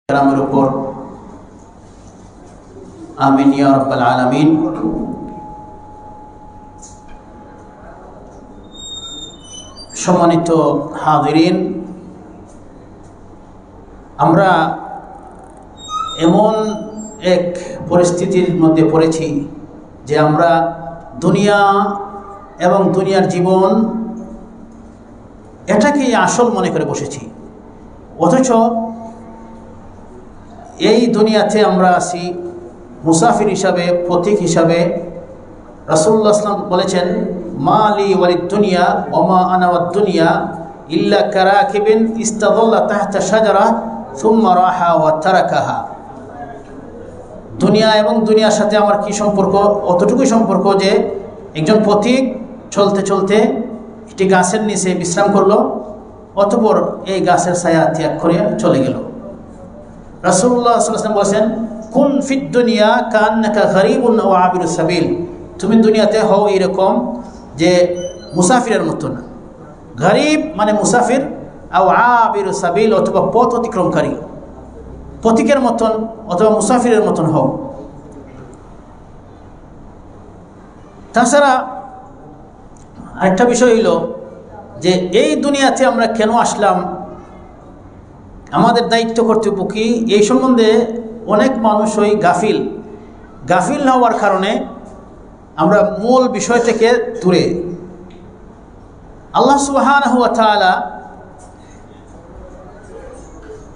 কেরামের উপর আমিন ইয়া রাব্বাল আলামিন। সম্মানিত হাজিরিন, আমরা এমন এক পরিস্থিতির মধ্যে পড়েছি যে আমরা দুনিয়া এবং দুনিয়ার জীবন এটাকেই আসল মনে করে বসেছি, অথচ এই দুনিয়াতে আমরা আছি মুসাফির হিসাবে, পথিক হিসাবে। রাসূলুল্লাহ সাল্লাল্লাহু আলাইহি ওয়াসাল্লাম বলেছেন, মা লি ওয়ালিদ দুনিয়া ওয়া মা আনা ওয়াদ দুনিয়া ইল্লা কারাকিবিন ইস্তাযাল্লা তাহতা শাজারা সুম্মা রাহা ওয়া তারাকাহা। দুনিয়া এবং দুনিয়ার সাথে আমার কি সম্পর্ক? অতটুকুই সম্পর্ক যে একজন পথিক চলতে চলতে একটি গাছের নিচে বিশ্রাম করলো, অতঃপর এই গাছের ছায়া ত্যাগ করে চলে গেল। রাসূলুল্লাহ সাল্লাল্লাহু আলাইহি ওয়াসাল্লাম বলেছেন, কুন ফিদ দুনিয়া কান্নাকা গরীবুন ওয়া আবিরুস সাবিল। তুমি দুনিয়াতে হও এরকম যে মুসাফিরের মতন। গরীব মানে মুসাফির, আর আবিরুস সাবিল অথবা পথ অতিক্রমকারী, পথিকের মতন অথবা মুসাফিরের মতন হও। তাছাড়া আরেকটা বিষয় হইল যে এই দুনিয়াতে আমরা কেন আসলাম, আমাদের দায়িত্ব কর্তব্য কি, এই সম্বন্ধে অনেক মানুষই গাফিল হওয়ার কারণে আমরা মূল বিষয় থেকে দূরে। আল্লাহ সুবহানাহু ওয়া তাআলা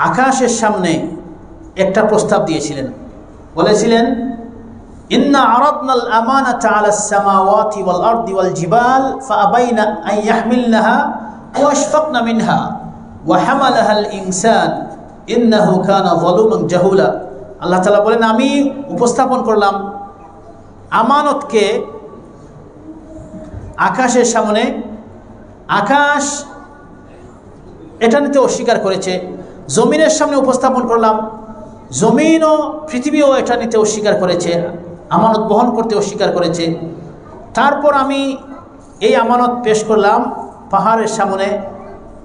আকাশের সামনে একটা প্রস্তাব দিয়েছিলেন, বলেছিলেন, ইন্না আরাদনাল আমানাতা আলাস সামাওয়াতি ওয়াল আরদি ওয়াল জিবাল ফাআবাইনা আন ইয়াহমিলনাহা ওয়া আশফাকনা মিনহা ওয়া হামালাহাল ইনসান ইন্নাহু কানা যালুমান জাহুলা। আল্লাহ তাআলা বলেন, আমি উপস্থাপন করলাম আমানতকে আকাশের সামনে। আকাশ এটা নিতে অস্বীকার করেছে। জমিনের সামনে উপস্থাপন করলাম, জমিন ও পৃথিবীও এটা নিতে অস্বীকার করেছে, আমানত বহন করতে অস্বীকার করেছে। তারপর আমি এই আমানত পেশ করলাম পাহাড়ের সামনে,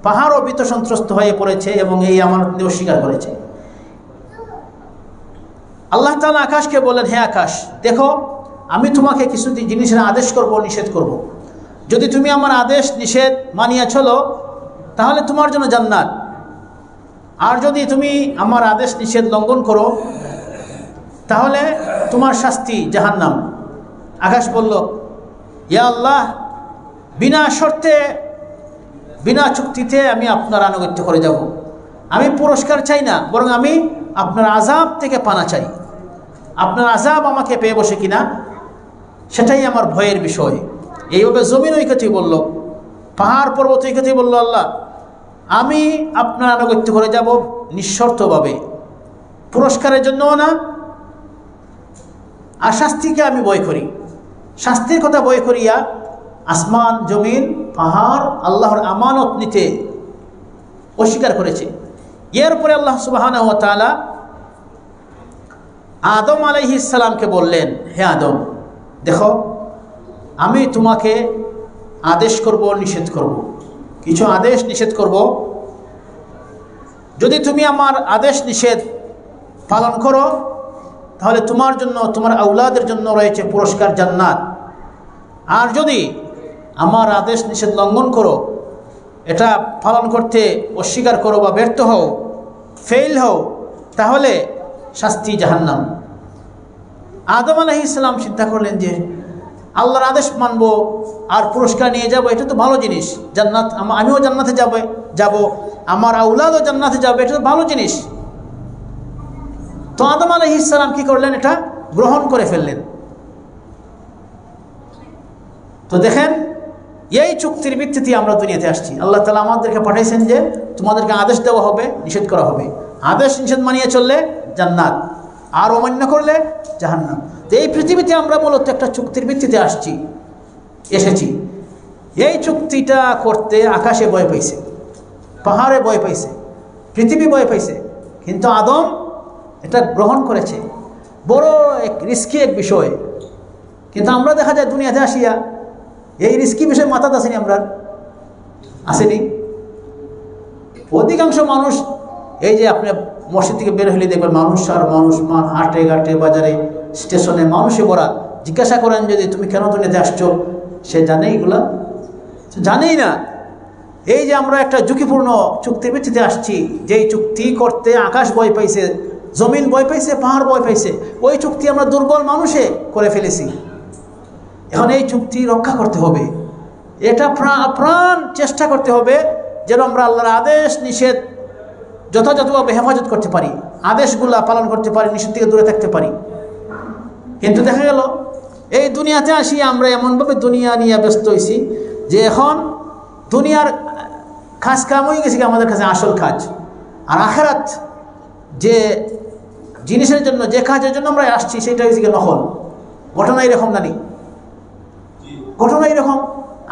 পাহাড়ও ভীতসন্ত্রস্ত হয়ে পড়েছে এবং এই আমানত নিতে অস্বীকার করেছে। আল্লাহ তাআলা আকাশকে বলেন, হে আকাশ, দেখো আমি তোমাকে কিছু জিনিসের আদেশ করব, নিষেধ করব। যদি তুমি আমার আদেশ নিষেধ মানিয়া চলো তাহলে তোমার জন্য জান্নাত, আর যদি তুমি আমার আদেশ নিষেধ লঙ্ঘন করো তাহলে তোমার শাস্তি জাহান্নাম। আকাশ বলল, ইয়া আল্লাহ, বিনা শর্তে বিনা চুক্তিতে আমি আপনার আনুগত্য করে যাব। আমি পুরস্কার চাই না, বরং আমি আপনার আযাব থেকে পানা চাই। আপনার আযাব আমাকে পেয়ে বসে কিনা সেটাই আমার ভয়ের বিষয়। এইভাবে জমিন ওই কথাই বলল, পাহাড় পর্বত ওই কথাই বলল, আল্লাহ আমি আপনার আনুগত্য করে যাব নিঃশর্তভাবে, পুরস্কারের জন্যও না, আর শাস্তিকে আমি ভয় করি। শাস্তির কথা ভয় করিয়া আসমান, জমিন, পাহাড় আল্লাহর আমানত নিতে অস্বীকার করেছে। এরপরে আল্লাহ সুবহানাহু ওয়া তাআলা আদম আলাইহিস সালামকে বললেন, হে আদম, দেখো আমি তোমাকে আদেশ করব, নিষেধ করব, কিছু আদেশ নিষেধ করব। যদি তুমি আমার আদেশ নিষেধ পালন করো তাহলে তোমার জন্য, তোমার আওলাদের জন্য রয়েছে পুরস্কার, জান্নাত। আর যদি আমার আদেশ নিষেধ লঙ্ঘন করো, এটা পালন করতে অস্বীকার করো বা ব্যর্থ হও, ফেল হও, তাহলে শাস্তি জাহান্নাম। আদম আলাইহিস সালাম চিন্তা করলেন যে আল্লাহর আদেশ মানব আর পুরস্কার নিয়ে যাব, এটা তো ভালো জিনিস, জান্নাত, আমিও জান্নাতে যাব, আমার আওলাদও জান্নাতে যাবে, এটা তো ভালো জিনিস। তো আদম আলাইহিস সালাম কি করলেন? এটা গ্রহণ করে ফেললেন। তো দেখেন, এই চুক্তির ভিত্তিতে আমরা দুনিয়াতে আসছি। আল্লাহ তাআলা আমাদেরকে পাঠাইছেন যে তোমাদেরকে আদেশ দেওয়া হবে, নিষেধ করা হবে। আদেশ নিষেধ মানিয়ে চললে জান্নাত, আর অমান্য করলে জাহান্নাম। তো এই পৃথিবীতে আমরা মূলত একটা চুক্তির ভিত্তিতে এসেছি। এই চুক্তিটা করতে আকাশে ভয় পাইছে, পাহাড়ে ভয় পাইছে, পৃথিবী ভয় পাইছে, কিন্তু আদম এটা গ্রহণ করেছে। বড় এক রিস্কি এক বিষয়, কিন্তু আমরা দেখা যায় দুনিয়াতে আসিয়া এই রিস্কি বিষয় মাথাতে আসেনি, আমরা আসেনি। অধিকাংশ মানুষ এই যে আপনি মসজিদ থেকে বের হলে দেখবেন মানুষ আর মানুষ, হাটে ঘাটে বাজারে স্টেশনে মানুষে ভরা। জিজ্ঞাসা করেন যদি তুমি কেন দুনিয়াতে আসছো, সে জানে এগুলা? জানেই না। এই যে আমরা একটা ঝুঁকিপূর্ণ চুক্তির ভিত্তিতে আসছি, যেই চুক্তি করতে আকাশ ভয় পাইছে, জমিন ভয় পাইছে, পাহাড় ভয় পাইছে, ওই চুক্তি আমরা দুর্বল মানুষে করে ফেলেছি। এখন এই চুক্তি রক্ষা করতে হবে, এটা প্রাণ চেষ্টা করতে হবে যেন আমরা আল্লাহর আদেশ নিষেধ যথাযথভাবে হেফাজত করতে পারি, আদেশগুলা পালন করতে পারি, নিষেধ থেকে দূরে থাকতে পারি। কিন্তু দেখা গেল এই দুনিয়াতে আসি আমরা এমনভাবে দুনিয়া নিয়ে ব্যস্ত হয়েছি যে এখন দুনিয়ার কাজ কাম হয়ে গেছে আমাদের কাছে আসল কাজ। আর আখেরাত যে জিনিসের জন্য, যে কাজের জন্য আমরা আসছি, সেটা হয়েছে কি নকল। ঘটনা এরকম জানি, ঘটনা এরকম।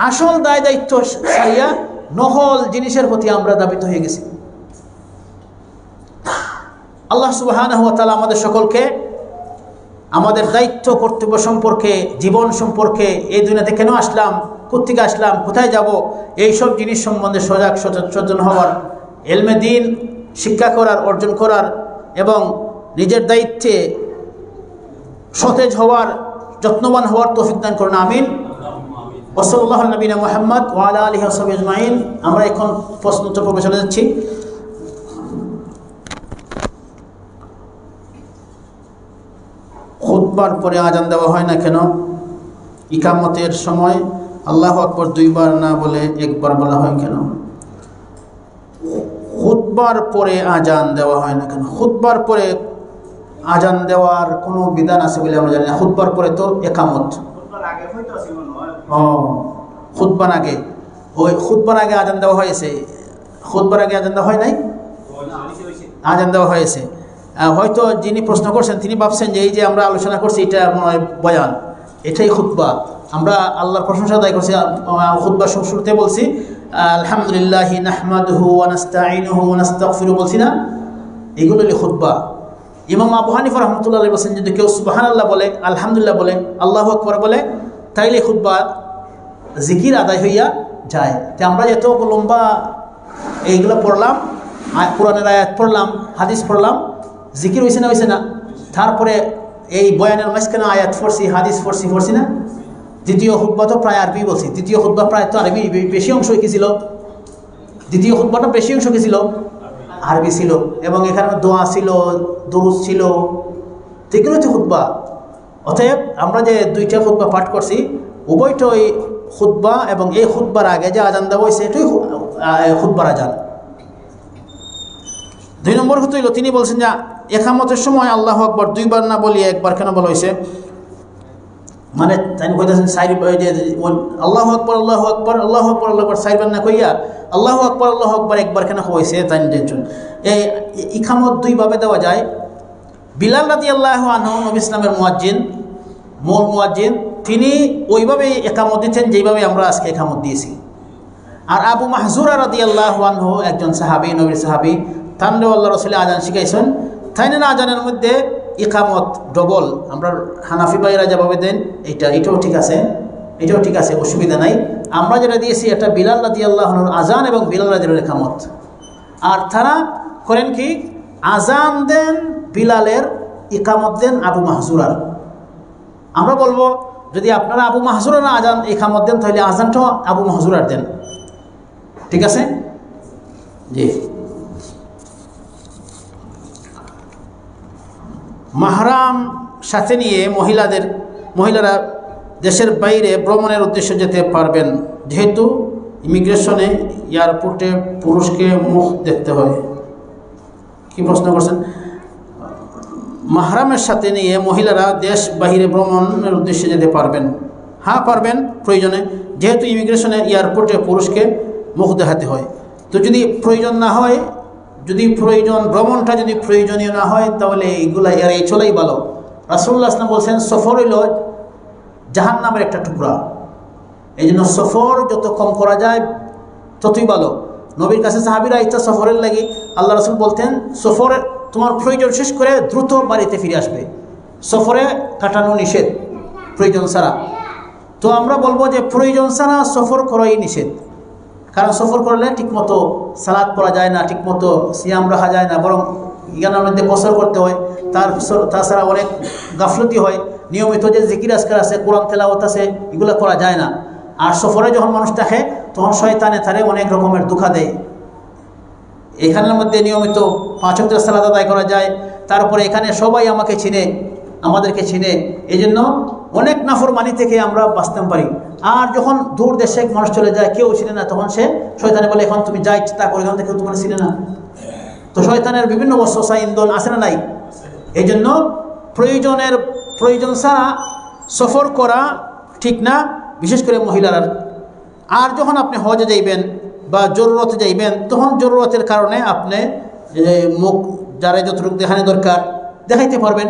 আসল দায় দায়িত্ব সারিয়া নকল জিনিসের প্রতি আমরা দাবিত হয়ে গেছি। আল্লাহ সুবহানাহু ওয়া তাআলা আমাদের সকলকে আমাদের দায়িত্ব কর্তব্য সম্পর্কে, জীবন সম্পর্কে, এই দুনিয়াতে কেন আসলাম, কোত্থেকে আসলাম, কোথায় যাব, এইসব জিনিস সম্বন্ধে সজাগ সচেতন হওয়ার, ইলমে দ্বীন শিক্ষা করার, অর্জন করার এবং নিজের দায়িত্বে সতেজ হওয়ার, যত্নবান হওয়ার তৌফিক দান করুন, আমিন। ওয়াসাল্লাল্লাহু আলা নবিনা মুহাম্মদ ওয়া আলা আলিহি ওয়া সাহবিহি আজমাইন। আমরা এখন প্রশ্নোত্তর পর্বে চলে যাচ্ছি। খুতবার পরে আজান দেওয়া হয় না কেন? ইকামতের সময় আল্লাহু আকবার 2 বার না বলে 1 বার বলা হয় কেন? খুতবার পরে আজান দেওয়া হয় না কেন? খুতবার পরে আজান দেওয়ার কোনো বিধান আছে বলে আমরা জানি না। খুতবার পরে তো একামত। খুতবার আগে, ওই খুতবার আগে আজান দেওয়া হয়েছে। খুতবার আগে আজান দেওয়া হয় নাই? আজান দেওয়া হয়েছে। হয়তো যিনি প্রশ্ন করছেন তিনি ভাবছেন যে এই যে আমরা আলোচনা করছি এটা মনে হয় বয়ান, এটাই খুতবা। আমরা আল্লাহর প্রশংসা আদায় করছি। খুতবা শুরুতে বলছি আলহামদুলিল্লাহ নাহমাদুহু ওয়া নাস্তাঈনুহু ওয়া নাস্তাগফিরু, বলছি না? এগুলো হলো খুতবা। ইমাম আবু হানিফা রাহমাতুল্লাহ আলাইহি বলেছেন যদি কেউ সুবহানাল্লাহ বলে, আলহামদুলিল্লাহ বলে, আল্লাহু আকবার বলে, তাইলে খুতবা জিকির আদায় হইয়া যায়। তো আমরা এত লম্বা এইগুলো পড়লাম, কোরআনের আয়াত পড়লাম, হাদিস পড়লাম, জিকির হয়েছে না হয়েছে না? তারপরে এই বয়ানের মাঝখানে আয়াত পড়ছি, হাদিস পড়ছি না? দ্বিতীয় খুতবা তো প্রায় আরবি বলছি, দ্বিতীয় খুতবা প্রায় তো আরবি বেশি অংশ কি ছিল? দ্বিতীয় খুতবাটা বেশি অংশ কি ছিল? আরবি ছিল, এবং এখানে দোয়া ছিল, দুরূদ ছিল, এগুলো হচ্ছে খুতবা। অতএব আমরা যে 2টা খুতবা পাঠ করছি, উভয়টাই খুতবা, এবং এই খুতবার আগে যে আজান দেওয়া হয়েছে এটাই খুতবার আজান। 2 নম্বর কথা হইল তিনি বলছেন যে একামতের সময় আল্লাহু আকবার 2 বার না বলিয়ে 1 বার কেন বলা হয়েছে? মানে তাই কইতেছেন আল্লাহু আকবার আল্লাহু আকবার আল্লাহু আকবার আল্লাহু আকবার 4 বার না কইয়া আল্লাহু আকবার 1 বার কেন হয়েছে? তাই দেখুন এই ইকামত 2 ভাবে দেওয়া যায়। বিলাল রাদিয়াল্লাহু আনহু নবী ইসলামের মুয়াজ্জিন, মূল মুয়াজ্জিন, তিনি ওইভাবেই একামত দিতেন যেইভাবে আমরা আজকে একামত দিয়েছি। আর আবু মাহজুরা রাদিয়াল্লাহু আনহু একজন সাহাবী, নবীর সাহাবী, তানরেও আল্লাহ রাসূল আজান শিখাইছেন। তাই না আজানের মধ্যে ইকামত ডবল। আমরা হানাফি ভাইরা যেভাবে দেন এটাও ঠিক আছে, এটাও ঠিক আছে, অসুবিধা নাই। আমরা যেটা দিয়েছি এটা বিলাল রাদিয়াল্লাহু আনহুর আজান এবং বিলাল রাদিয়াল্লাহু আনহুর ইকামত। আর তারা করেন কি, আজান দেন বিলালের, ইকামত দেন আবু মাহজুরার। আমরা বলবো যদি আপনারা আবু মাহজুরার আজান ইকামত দেন তাহলে আজানটাও আবু মাহজুরার দেন, ঠিক আছে? জি। মাহরাম সাথে নিয়ে মহিলারা দেশের বাইরে ভ্রমণের উদ্দেশ্যে যেতে পারবেন, যেহেতু ইমিগ্রেশনে এয়ারপোর্টে পুরুষকে মুখ দেখতে হয়। কি প্রশ্ন করছেন? মাহরামের সাথে নিয়ে মহিলারা দেশ বাহিরে ভ্রমণের উদ্দেশ্যে যেতে পারবেন? হ্যাঁ পারবেন প্রয়োজনে, যেহেতু ইমিগ্রেশনে এয়ারপোর্টে পুরুষকে মুখ দেখাতে হয়। তো যদি প্রয়োজন না হয়, যদি ভ্রমণটা যদি প্রয়োজনীয় না হয়, তাহলে এগুলা এড়িয়ে চলাই ভালো। রাসূলুল্লাহ সাল্লাল্লাহু আলাইহি ওয়াসাল্লাম বলছেন সফর হইল জাহান্নামের একটা টুকরা, এই জন্য সফর যত কম করা যায় ততই ভালো। নবীর কাছে সাহাবীরা ইচ্ছা সফরের লাগি আল্লাহ রাসূল বলতেন সফরে তোমার প্রয়োজন শেষ করে দ্রুত বাড়িতে ফিরে আসবে, সফরে কাটানো নিষেধ প্রয়োজন ছাড়া। তো আমরা বলবো যে প্রয়োজন ছাড়া সফর করাই নিষেধ, কারণ সফর করলে ঠিকমতো সালাত পড়া যায় না, ঠিকমতো সিয়াম রাখা যায় না, বরং এখানের মধ্যে কসর করতে হয়, তাছাড়া অনেক গাফলতি হয়, নিয়মিত যে জিকির আজকার আছে, কোরআন তেলাওয়াত আছে, এগুলো করা যায় না। আর সফরে যখন মানুষ থাকে তখন শয়তানে তারে অনেক রকমের দুঃখা দেয়। এখানের মধ্যে নিয়মিত 5 ওয়াক্ত সালাত আদায় করা যায়, তারপরে এখানে সবাই আমাকে চিনে, আমাদেরকে চিনে, এই জন্য অনেক নাফরমানি থেকে আমরা বাঁচতে পারি। আর যখন দূর দেশে মানুষ চলে যায়, কেউ চিনে না, তখন সে শয়তানে বলে এখন তুমি যা ইচ্ছা তা করে, এখান থেকে তোমার চিনে না। তো শয়তানের বিভিন্ন ওয়াসওয়াসা ইন্ধন আছে না নাই? এই জন্য প্রয়োজন ছাড়া সফর করা ঠিক না, বিশেষ করে মহিলারা। আর যখন আপনি হজে যাইবেন বা জরুরতে যাইবেন, তখন জরুরতের কারণে আপনি মুখ যারা যতটুকু দেখানো দরকার দেখাইতে পারবেন,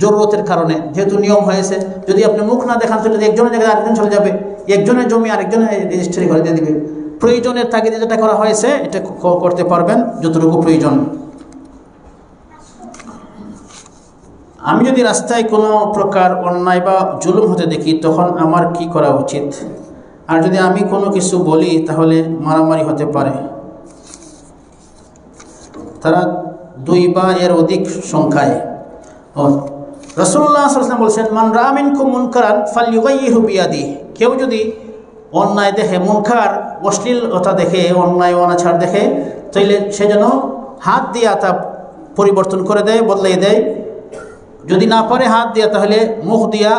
জরুরতের কারণে, যেহেতু নিয়ম হয়েছে। যদি আপনি মুখ না দেখান তাহলে একজনের জায়গায় আরেকজন চলে যাবে, একজনের জমি আরেকজনের রেজিস্ট্রি করে দিয়ে দেবে। প্রয়োজনের তাগিদে যেটা করা হয়েছে এটা করতে পারবেন যতটুকু প্রয়োজন। আমি যদি রাস্তায় কোনো প্রকার অন্যায় বা জুলুম হতে দেখি তখন আমার কি করা উচিত? আর যদি আমি কোনো কিছু বলি তাহলে মারামারি হতে পারে। তারা 2 বা এর অধিক সংখ্যায়। রাসূলুল্লাহ সাল্লাল্লাহু আলাইহি ওয়াসাল্লাম বলেছেন, মান রাআ মিনকুম মুনকারান ফালইউগাইয়িরহু বিয়াদিহি। কেউ যদি অন্যায় দেখে, মুনকার অশ্লীলতা দেখে, অন্যায় অনাচার দেখে, তাইলে সে যেন হাত দিয়া তা পরিবর্তন করে দেয়, বদলাই দেয়। যদি না পারে হাত দিয়া, তাহলে মুখ দিয়া,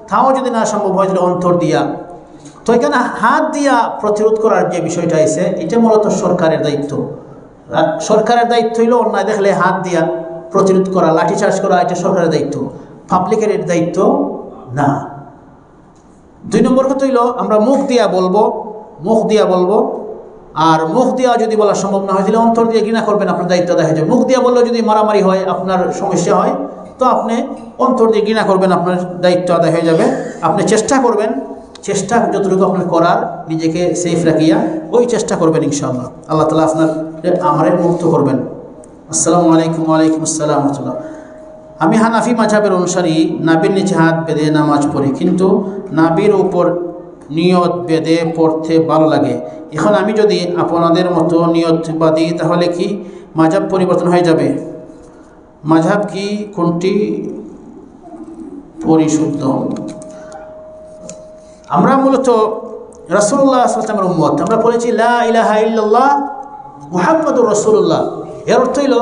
তাও যদি না সম্ভব হয় তাহলে অন্তর দিয়া। তো এখানে হাত দিয়া প্রতিরোধ করার যে বিষয়টা আছে, এটা মূলত সরকারের দায়িত্ব। সরকারের দায়িত্ব হইল অন্যায় দেখলে হাত দিয়া প্রতিরোধ করা, লাঠিচার্জ করা, এটা সরকারের দায়িত্ব, পাবলিকের এর দায়িত্ব না। 2 নম্বর কথা হইল আমরা মুখ দিয়া বলবো। আর মুখ দিয়া যদি বলা সম্ভব না হয় তাহলে অন্তর দিয়ে ঘৃণা করবেন, আপনার দায়িত্ব দেখা যায়। মুখ দিয়া বললেও যদি মারামারি হয়, আপনার সমস্যা হয়, তো আপনি অন্তর দিয়ে ঘৃণা করবেন, আপনার দায়িত্ব আদায় হয়ে যাবে। আপনি চেষ্টা করবেন, চেষ্টা যতটুকু আপনার করার, নিজেকে সেফ রাখিয়া ওই চেষ্টা করবেন ইনশাআল্লাহ। আল্লাহ তাআলা আমাদের মুক্ত করবেন। আসসালামু আলাইকুম। ওয়ালাইকুম আসসালাম ওয়া রাহমাতুল্লাহ। আমি হানাফি মাযহাবের অনুসারী, নাভির নিচে হাত বেঁধে নামাজ পড়ি, কিন্তু নাভির উপর নিয়ত বেঁধে পড়তে ভালো লাগে। এখন আমি যদি আপনাদের মতো নিয়ত বাঁধি তাহলে কি মাযহাব পরিবর্তন হয়ে যাবে? মাযহাব কি, কোনটি পরিশুদ্ধ? আমরা মূলত রাসূলুল্লাহ সাল্লাল্লাহু আলাইহি ওয়াসাল্লামের উম্মত। আমরা বলেছি লা ইলাহা ইল্লাল্লাহ মুহাম্মাদুর রাসূলুল্লাহ। এর অর্থ হইল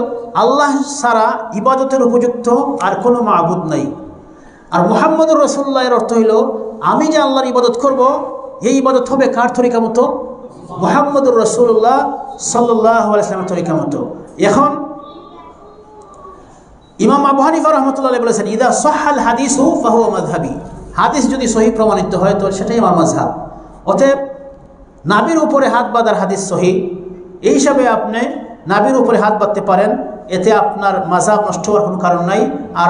আল্লাহ ছাড়া ইবাদতের উপযুক্ত আর কোনো মাবুদ নাই। আর মুহাম্মাদুর রাসূলুল্লাহ এর অর্থ হইল আমি যে আল্লাহর ইবাদত করব, এই ইবাদত হবে কার তরিকা মতো? মুহাম্মাদুর রাসূলুল্লাহ সাল্লাল্লাহু আলাইহি ওয়াসাল্লামের তরিকা মতো। এখন ইমাম আবু হানিফা রাহমাতুল্লাহ আলাইহি বলেছেন, ইদা সাহাল হাদিসু ফাহুয়া মাযহাবি। হাদিস যদি সহিহ প্রমাণিত হয় তো সেটাই আমার মাযহাব। অতএব নাভির উপরে হাত বাঁধার হাদিস সহিহ, এই হিসাবে আপনি নাভির উপরে হাত বাঁধতে পারেন, এতে আপনার মাযহাব নষ্ট হওয়ার কোনো কারণ নাই। আর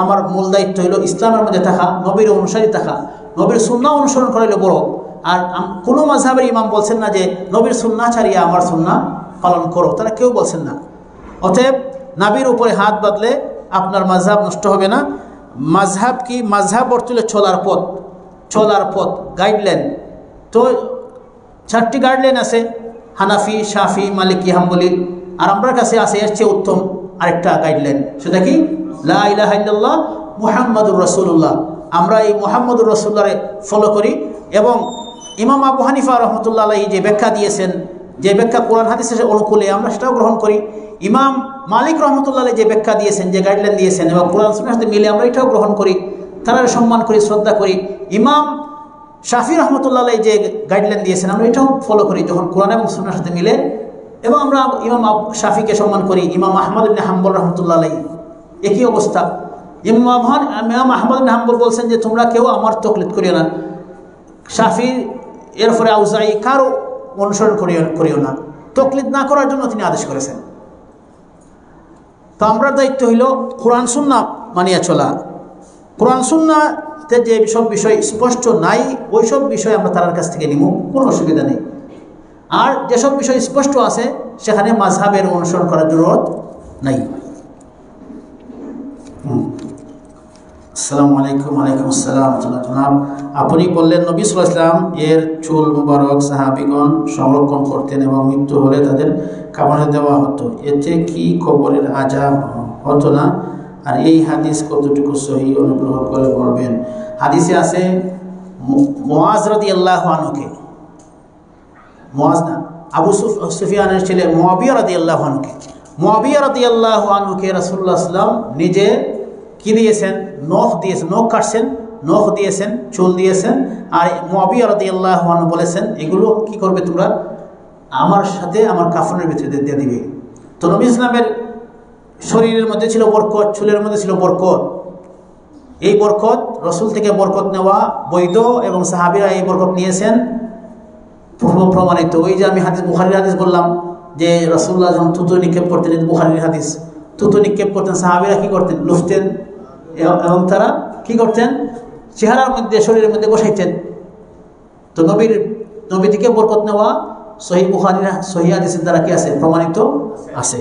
আমার মূল দায়িত্ব হলো ইসলামের মধ্যে থাকা, নবীর অনুসারী থাকা, নবীর সুন্নাহ অনুসরণ করাইলে বড়। আর কোনো মাযহাবের ইমাম বলছেন না যে নবীর সুন্নাহ ছাড়িয়ে আমার সুন্নাহ পালন করো, তারা কেউ বলছেন না। অতএব নাভির উপরে হাত বাঁধলে আপনার মাযহাব নষ্ট হবে না। মাযহাব কি? মাযহাব অর্থ হলো চলার পথ, গাইডলাইন। তো 4টি গাইডলাইন আছে, হানাফি, শাফি, মালিকি, হাম্বলি। আর আমার কাছে আছে এর চেয়ে উত্তম আরেকটা গাইডলাইন, সেটা কি? লা ইলাহা ইল্লাল্লাহ মুহাম্মাদুর রাসূলুল্লাহ। আমরা এই মুহাম্মাদুর রাসূলুল্লাহরে ফলো করি। এবং ইমাম আবু হানিফা রাহমাতুল্লাহ আলাইহি যে ব্যাখ্যা দিয়েছেন, যে ব্যাখ্যা কোরআন হাদিসের অনুকূলে, আমরা সেটাও গ্রহণ করি। ইমাম মালিক রহমতুল্লাহ আলাইহি যে ব্যাখ্যা দিয়েছেন, যে গাইডলাইন দিয়েছেন, এবং কোরআন সুন্নাহর সাথে মিলে আমরা এটাও গ্রহণ করি, তারা সম্মান করি, শ্রদ্ধা করি। ইমাম শাফি রহমতুল্লাহ আলাইহি যে গাইডলাইন দিয়েছেন, আমরা এটাও ফলো করি যখন কোরআন এবং সুন্নাহর সাথে মিলে। এবং আমরা ইমাম শাফিকে সম্মান করি। ইমাম আহমদ ইবনে হাম্বল রহমতুল্লাহ আলাইহি একই অবস্থা। ইমাম আহমদ ইবনে হাম্বল বলছেন যে তোমরা কেউ আমার তকলিদ করিও না। শাফি, এরপরে আউজাই, কারো অনুসরণ করিও না। তকলিদ না করার জন্য তিনি আদেশ করেছেন। তো আমরা দায়িত্ব হইল কোরআন সুন্নাহ মানিয়া চলা। কোরআন সুন্নাহতে যে সব বিষয় স্পষ্ট নাই, ওই সব বিষয় আমরা তার কাছ থেকে নিব, কোনো অসুবিধা নেই। আর যেসব বিষয় স্পষ্ট আছে সেখানে মাযহাবের অনুসরণ করার জরুরত নাই। আসসালামু আলাইকুম। ওয়ালাইকুম আসসালাম। জনাব, আপনি বললেন নবী সাল্লাল্লাহু আলাইহি ওয়াসাল্লাম এর চুল মুবারক সাহাবীগণ সংরক্ষণ করতেন এবং মৃত্যু হলে তাদের কাফনে দেওয়া হতো, এতে কি কবরের আযাব হতো না? আর এই হাদিস কতটুকু সহিহ অনুগ্রহ করে বলবেন। হাদিসে আছে মুআজ রাদিয়াল্লাহু আনহুকে, মুআজ না, আবু সুফিয়ানের ছেলে মুআবিয়া রাদিয়াল্লাহু আনহুকে, মুআবিয়া রাদিয়াল্লাহু আনহুকে রাসূলুল্লাহ সাল্লাল্লাহু আলাইহি ওয়াসাল্লাম নিজে কি দিয়েছেন? নখ দিয়েছেন, নখ কাটছেন, নখ দিয়েছেন, চুল দিয়েছেন। আর মুআবিয়া রাদিয়াল্লাহু আনহু বলেছেন, এগুলো কি করবে তোমরা? আমার সাথে আমার কাফনের ভিতরে দিয়ে দিবে। তো নবী ইসলামের শরীরের মধ্যে ছিল বরকত, চুলের মধ্যে ছিল বরকত। এই বরকত, রসুল থেকে বরকত নেওয়া বৈধ এবং সাহাবীরা এই বরকত নিয়েছেন পূর্ব প্রমাণিত। ওই যে আমি হাদিস, বুখারীর হাদিস বললাম যে রাসূলুল্লাহ যখন থুতু নিক্ষেপ করতেন, বুখারীর হাদিস, থুতু নিক্ষেপ করতেন, সাহাবীরা কি করতেন? লুফতেন এবং তারা কি করতেন? চেহারার মধ্যে, শরীরের মধ্যে বসাইতেন। তো নবী থেকে বরকত নেওয়া সহিহ বুখারীর সহিহ হাদিসের দ্বারা কি আছে? প্রমাণিত আছে।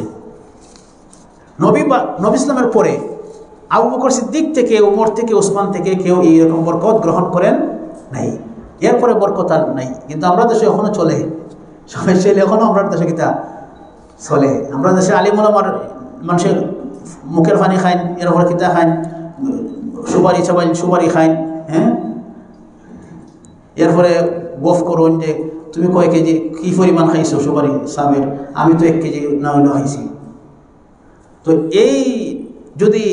নবী ইসলামের পরে আবু বকর সিদ্দিক থেকে, উমর থেকে, উসমান থেকে কেউ এইরকম বরকত গ্রহণ করেন নাই। এরপরে বরকত আর নাই। কিন্তু আমরা দেশে এখনো চলে, সবাই চলে, এখনো আমরা দেশে কিতা চলে। আমরা দেশে আলিম ওলামার মানুষের মুখের পানি খাইন, এরপরে কিতা খাইন, সুপারি সবাই সুপারি খাইন, হ্যাঁ। এরপরে গফ করুন যে তুমি কয় কেজি কি পরিমাণ খাইছো সুপারি সাবের, আমি তো 1 কেজি না হইলেও খাইছি। তো এই যদি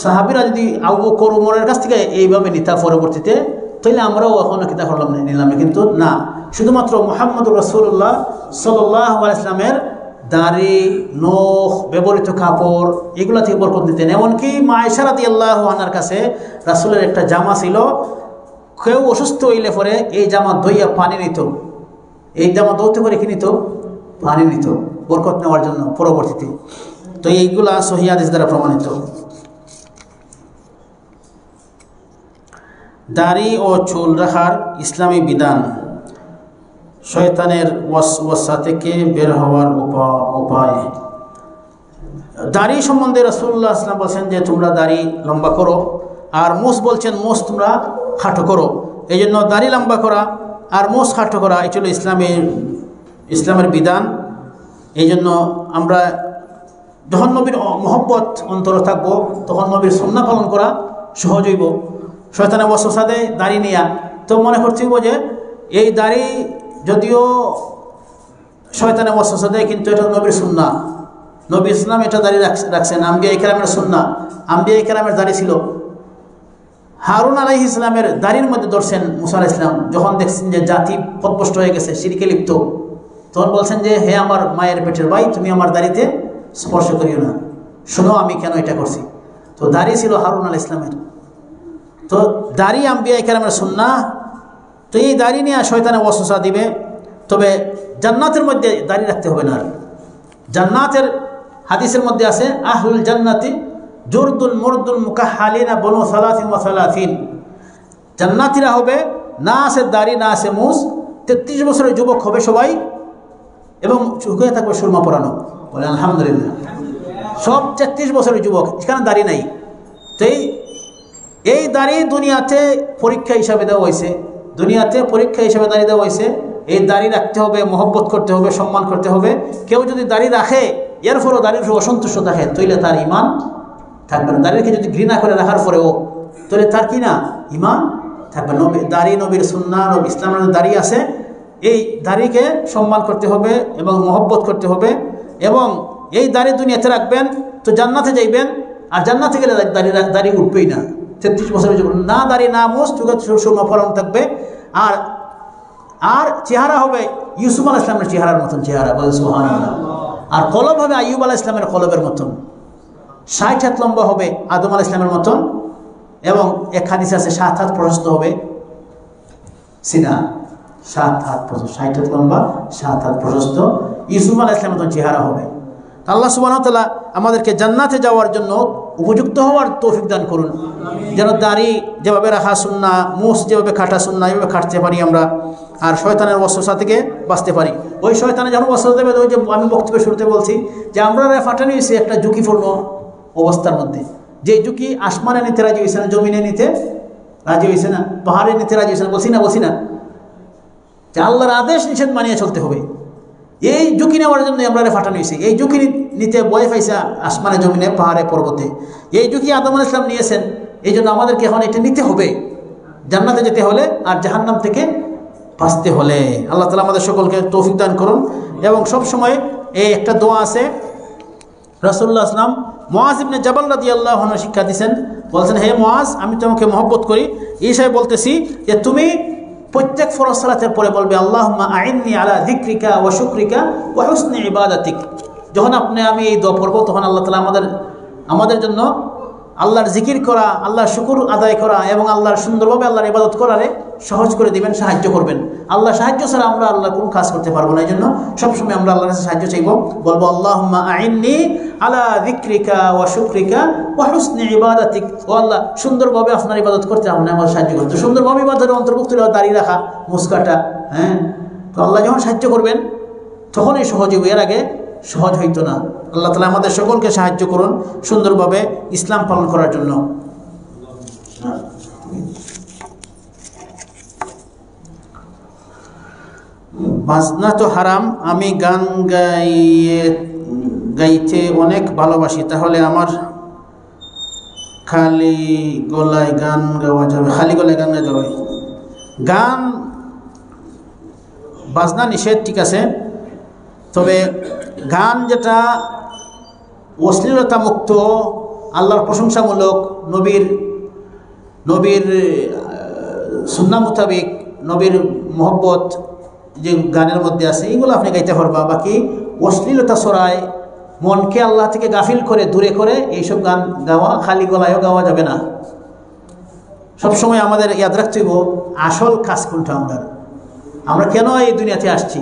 সাহাবীরা যদি আবু বকর উমরের কাছ থেকে এইভাবে নিতা পরবর্তীতে, তাহলে আমরাও এখনো কিতা করলাম না, নিলাম। কিন্তু না, শুধুমাত্র মুহাম্মদুর রাসূলুল্লাহ সাল্লাল্লাহু আলাইহি ওয়াসাল্লামের দাড়ি, নখ, ব্যবহৃত কাপড়, এগুলা থেকে বরকত নিতেন। এমনকি মা আয়েশা রাদিয়াল্লাহু আনহার কাছে রাসূলের একটা জামা ছিল, কেউ অসুস্থ হইলে পরে এই জামা ধুইয়া পানি নিত, এই জামা ধুতে করে কি নিত? পানি নিত, বরকত নেওয়ার জন্য পরবর্তীতে। তো এইগুলা সহিহ হাদিস দ্বারা প্রমাণিত। দাড়ি ও চুল রাখার ইসলামী বিধান, শয়তানের ওয়াসওয়াসা থেকে বের হওয়ার উপায়। দাড়ি সম্বন্ধে রাসূলুল্লাহ সাল্লাল্লাহু আলাইহি ওয়াসাল্লাম বলছেন যে তোমরা দাড়ি লম্বা করো, আর মোষ বলছেন মোষ তোমরা খাটো করো। এই জন্য দাড়ি লম্বা করা আর মোষ খাটো করা এই ছিল ইসলামের বিধান। এই জন্য আমরা যখন নবীর মহব্বত অন্তরে থাকবো, তখন নবীর সুন্নাহ পালন করা সহজ হইব। শয়তানের ওয়াসওয়াসা দেয় দাড়ি নিয়া, তো মনে করতে হইব যে এই দাড়ি যদিও শয়তানের ওয়াসওয়াসা দেয়, কিন্তু এটা নবীর সুন্নাহ, নবী ইসলাম এটা দাড়ি রাখছেন। আম্বিয়া ইকরামের সুন্নাহ, আম্বিয়া ইকরামের দাড়ি ছিল। হারুন আলাইহিস সালামের দাড়ির মধ্যে ধরছেন মুসা আলাইহিস সালাম, যখন দেখছেন যে জাতি পথভ্রষ্ট হয়ে গেছে, শিরকে লিপ্ত, তখন বলছেন যে হে আমার মায়ের পেটের ভাই, তুমি আমার দাড়িতে স্পর্শ করিও না, শোনো আমি কেন এটা করছি। তো দাড়ি ছিল হারুন আলাইহিস সালামের। তো দাড়ি আম্বিয়া ইকরামের সুন্নাহ। তো এই দাড়ি নিয়ে শয়তানে ওয়াসওয়াসা দিবে। তবে জান্নাতের মধ্যে দাড়ি রাখতে হবে না। আর জান্নাতের হাদিসের মধ্যে আছে আহলুল জান্নাতি জুরদুল মুরদুল মুকাহহালিনা বনু সালাসিন ওয়া সালাসিন, জান্নাতীরা হবে না আছে দাড়ি না আছে মুছ, 33 বছরের যুবক হবে সবাই, এবং চোখে থাকবে সুরমা পরানো। বলে আলহামদুলিল্লাহ, সব 33 বছরের যুবক, এখানে দাড়ি নাই। তো এই দাড়ি দুনিয়াতে পরীক্ষা হিসাবে দেওয়া হয়েছে, দুনিয়াতে পরীক্ষা হিসাবে দাড়ি দেওয়া হয়েছে। এই দাড়ি রাখতে হবে, মহব্বত করতে হবে, সম্মান করতে হবে। কেউ যদি দাড়ি রাখে, এরপরও দাড়ির অসন্তুষ্ট থাকে, তাইলে তার ইমান থাকবে না। দাড়িকে যদি ঘৃণা করে রাখার পরেও, তাহলে তার কি না, ইমান থাকবে। দাড়ি নবীর সুন্নাহ, নবী ইসলামের দাড়ি আছে, এই দাড়িকে সম্মান করতে হবে এবং মহব্বত করতে হবে। এবং এই দাড়ি দুনিয়াতে রাখবেন তো জান্নাতে যাইবেন, আর জান্নাতে গেলে দাড়ি উঠবেই না। 33 বছরের যুবক, না দাড়ি না মুছ, চোখে সুরমা পরানো থাকবে। আর চেহারা হবে ইউসুফ আলাইহিস সালামের চেহারার মতন চেহারা, বলে সুবহানাল্লাহ। আর কলব হবে আইয়ুব আলাইহিস সালামের কলবের মতন। 60 হাত লম্বা হবে আদম আলাইহিস সালামের মতন, এবং এক হাদিস আছে 7 হাত প্রশস্ত হবে সিনা, 7 হাত প্রশস্ত, 60 হাত লম্বা, 7 হাত প্রশস্ত, ইউসুফ আলাইহিস সালামের মতন চেহারা হবে। আল্লাহ সুবহানাহু ওয়া তাআলা আমাদেরকে জান্নাতে যাওয়ার জন্য উপযুক্ত হওয়ার তৌফিক দান করুন, যেন দাড়ি যেভাবে রাখা সুন্নাহ, মুছ যেভাবে কাটা সুন্নাহ, এইভাবে কাটতে পারি আমরা, আর শয়তানের ওয়াসওয়াসা থেকে বাঁচতে পারি। ওই শয়তানে যখন ওয়াসওয়াসা দেবে, ওই যে আমি বক্তব্যের শুরুতে বলছি যে আমরা ফাটানি হয়েছি একটা ঝুঁকিপূর্ণ অবস্থার মধ্যে। যে ঝুঁকি আসমানে নিতে রাজি হয়েছে না, জমিনে নিতে রাজি হয়েছে না, পাহাড়ে নিতে রাজি হয়েছে না, বলছি না যে আল্লাহর আদেশ নিষেধ মানিয়ে চলতে হবে। এই ঝুঁকি নেওয়ার জন্য আমরা ফাটানো হয়েছি। এই ঝুঁকি নিতে বয়ে পাইছে আসমানে, জমিনে, পাহাড়ে, পর্বতে। এই ঝুঁকি আদম আলাইহিস সালাম নিয়েছেন, এই জন্য আমাদেরকে এখন এটা নিতে হবে জান্নাতে যেতে হলে আর জাহান্নাম থেকে বাঁচতে হলে। আল্লাহ তাআলা আমাদের সকলকে তৌফিক দান করুন। এবং সব সময় এই একটা দোয়া আছে, রাসূলুল্লাহ সাল্লাল্লাহু আলাইহি ওয়াসাল্লাম মুআজ ইবনে জাবাল রাদিয়াল্লাহু আনহু শিক্ষা দিয়েছেন, বলছেন, হে মুআজ, আমি তোমাকে মহব্বত করি, এই হিসাবে বলতেছি যে তুমি প্রত্যেক ফরজ সালাতের পরে বলবে আল্লাহুম্মা আইন্নি আলা যিকরিকা ওয়া শুকরিকা ওয়া হুসনি ইবাদাতিক। যখন আমি এই দোয়া পড়ব তখন আল্লাহ তাআলা আমাদের জন্য আল্লাহর জিকির করা, আল্লাহর শুকর আদায় করা এবং আল্লাহর সুন্দরভাবে আল্লাহর ইবাদত করারে সহজ করে দিবেন, সাহায্য করবেন। আল্লাহ সাহায্য ছাড়া আমরা আল্লাহ কোন কাজ করতে পারবো না। এই জন্য সবসময় আমরা আল্লাহর কাছে সাহায্য চাইব, বলবো আল্লাহুম্মা আইন্নি আলা যিকরিকা ওয়া শুকরিকা ওয়া হুসনি ইবাদাতিক। ও আল্লাহ, সুন্দরভাবে আপনার ইবাদত করতে আপনি আমাদের সাহায্য করুন। তো সুন্দরভাবে ইবাদতের অন্তর্ভুক্ত হলো দাড়ি রাখা, মুস্কাটা। হ্যাঁ, তো আল্লাহ যখন সাহায্য করবেন তখনই সহজ হবে, এর আগে সহজ হইতো না। আল্লাহ তাআলা আমাদের সকলকে সাহায্য করুন সুন্দরভাবে ইসলাম পালন করার জন্য। বাজনা তো হারাম, আমি গান গাইতে অনেক ভালোবাসি, তাহলে আমার খালি গলায় গান গাওয়া যাবে? খালি গলায় গান গাওয়া যাবে? গান বাজনা নিষেধ, ঠিক আছে, তবে গান যেটা অশ্লীলতা মুক্ত, আল্লাহর প্রশংসামূলক, নবীর সুন্নাহ মোতাবেক, নবীর মহব্বত যে গানের মধ্যে আছে, এগুলো আপনি গাইতে পারবা। বাকি অশ্লীলতা ছড়ায়, মনকে আল্লাহ থেকে গাফিল করে, দূরে করে, এইসব গান গাওয়া খালি গলায়ও গাওয়া যাবে না। সবসময় আমাদের ইয়াদ রাখতে হইব আসল কাজ কোনটা, আমরা কেন এই দুনিয়াতে আসছি।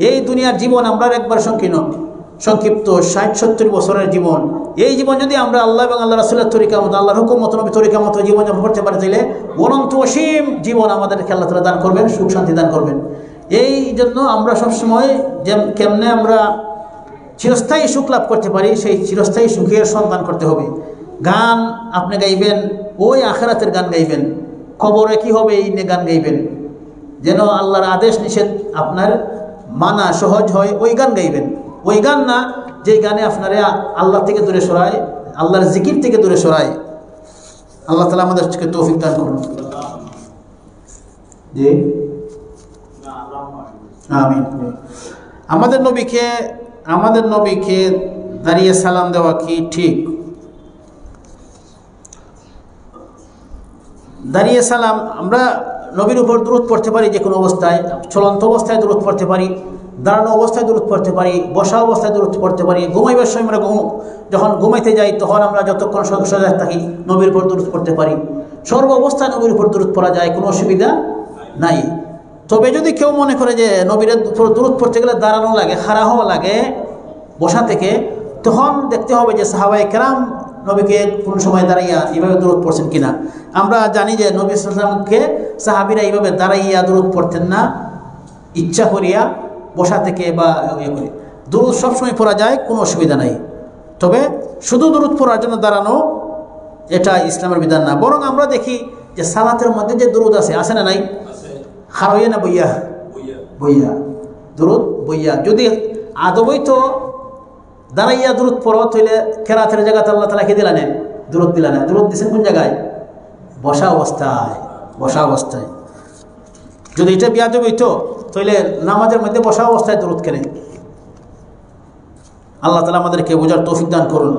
এই দুনিয়ার জীবন আমরা একবার সংক্ষিপ্ত 60-70 বছরের জীবন। এই জীবন যদি আমরা আল্লাহ এবং আল্লাহ রাসূলের তরিকা মতো, আল্লাহর হুকুম মতো, নবীর তরিকা মতো জীবনযাপন করতে পারি, তাইলে অনন্ত অসীম জীবন আমাদেরকে আল্লাহ তাআলা দান করবেন, সুখ শান্তি দান করবেন। এই জন্য আমরা সবসময় কেমনে আমরা চিরস্থায়ী সুখ লাভ করতে পারি, সেই চিরস্থায়ী সুখের সন্ধান করতে হবে। গান আপনি গাইবেন, ওই আখিরাতের গান গাইবেন। কবরে কি হবে এই নিয়ে গান গাইবেন, যেন আল্লাহর আদেশ নিষেধ আপনার মানা সহজ হয়, ওই গান গাইবেন। ওই গান না যেই গানে আপনারা আল্লাহ থেকে দূরে সরায়, আল্লাহর জিকির থেকে দূরে সরায়। আল্লাহ তাআলা আমাদেরকে তৌফিক দান করুন। জি, আমিন। আমাদের নবীকে দাঁড়িয়ে সালাম দেওয়া কি ঠিক? দাঁড়িয়ে সালাম, আমরা নবীর উপর দুরূদ পড়তে পারি যে কোনো অবস্থায়, চলন্ত অবস্থায় দুরূদ পড়তে পারি, দাঁড়ানো অবস্থায় দুরূদ পড়তে পারি, বসা অবস্থায় দুরূদ পড়তে পারি, ঘুমাইবার সময় আমরা যখন ঘুমাইতে যাই তখন আমরা যতক্ষণ সজাগ থাকি নবীর উপর দুরূদ পড়তে পারি। সর্ব অবস্থায় নবীর উপর দুরূদ পড়া যায়, কোনো অসুবিধা নাই। তবে যদি কেউ মনে করে যে নবীর উপর দুরূদ পড়তে গেলে দাঁড়ানো লাগে, খাড়া হওয়া লাগে বসা থেকে, তখন দেখতে হবে যে সাহাবায়ে কেরাম নবীকে কোন সময় দাঁড়াইয়া এইভাবে দুরূদ পড়ছেন কিনা। আমরা জানি যে নবী সাল্লাল্লাহু আলাইহি ওয়াসাল্লামকে সাহাবীরা এইভাবে দাঁড়াইয়া দুরূদ পড়তেন না, ইচ্ছা করিয়া বসা থেকে বা ইয়ে করে। দুরূদ সবসময় পড়া যায়, কোনো অসুবিধা নাই। তবে শুধু দুরূদ পড়ার জন্য দাঁড়ানো, এটা ইসলামের বিধান না। বরং আমরা দেখি যে সালাতের মধ্যে যে দুরূদ আছে না নাই? খাড়াইয়া না বইয়া? বইয়া দুরূদ, বইয়া। যদি আদবই তো দাঁড়াইয়া দুরূদ পড়ো, তাহলে কেরাতের জায়গাতে আল্লাহ তাআলা কি দিলেন? দুরূদ দিলেন। দুরূদ দিচ্ছেন কোন জায়গায়? বসা অবস্থায়। যদি এটা বিয়াদব হইতো তাহলে নামাজের মধ্যে বসা অবস্থায় দুরূদ কেন? আল্লাহ তাআলা আমাদেরকে বোঝার তৌফিক দান করুন।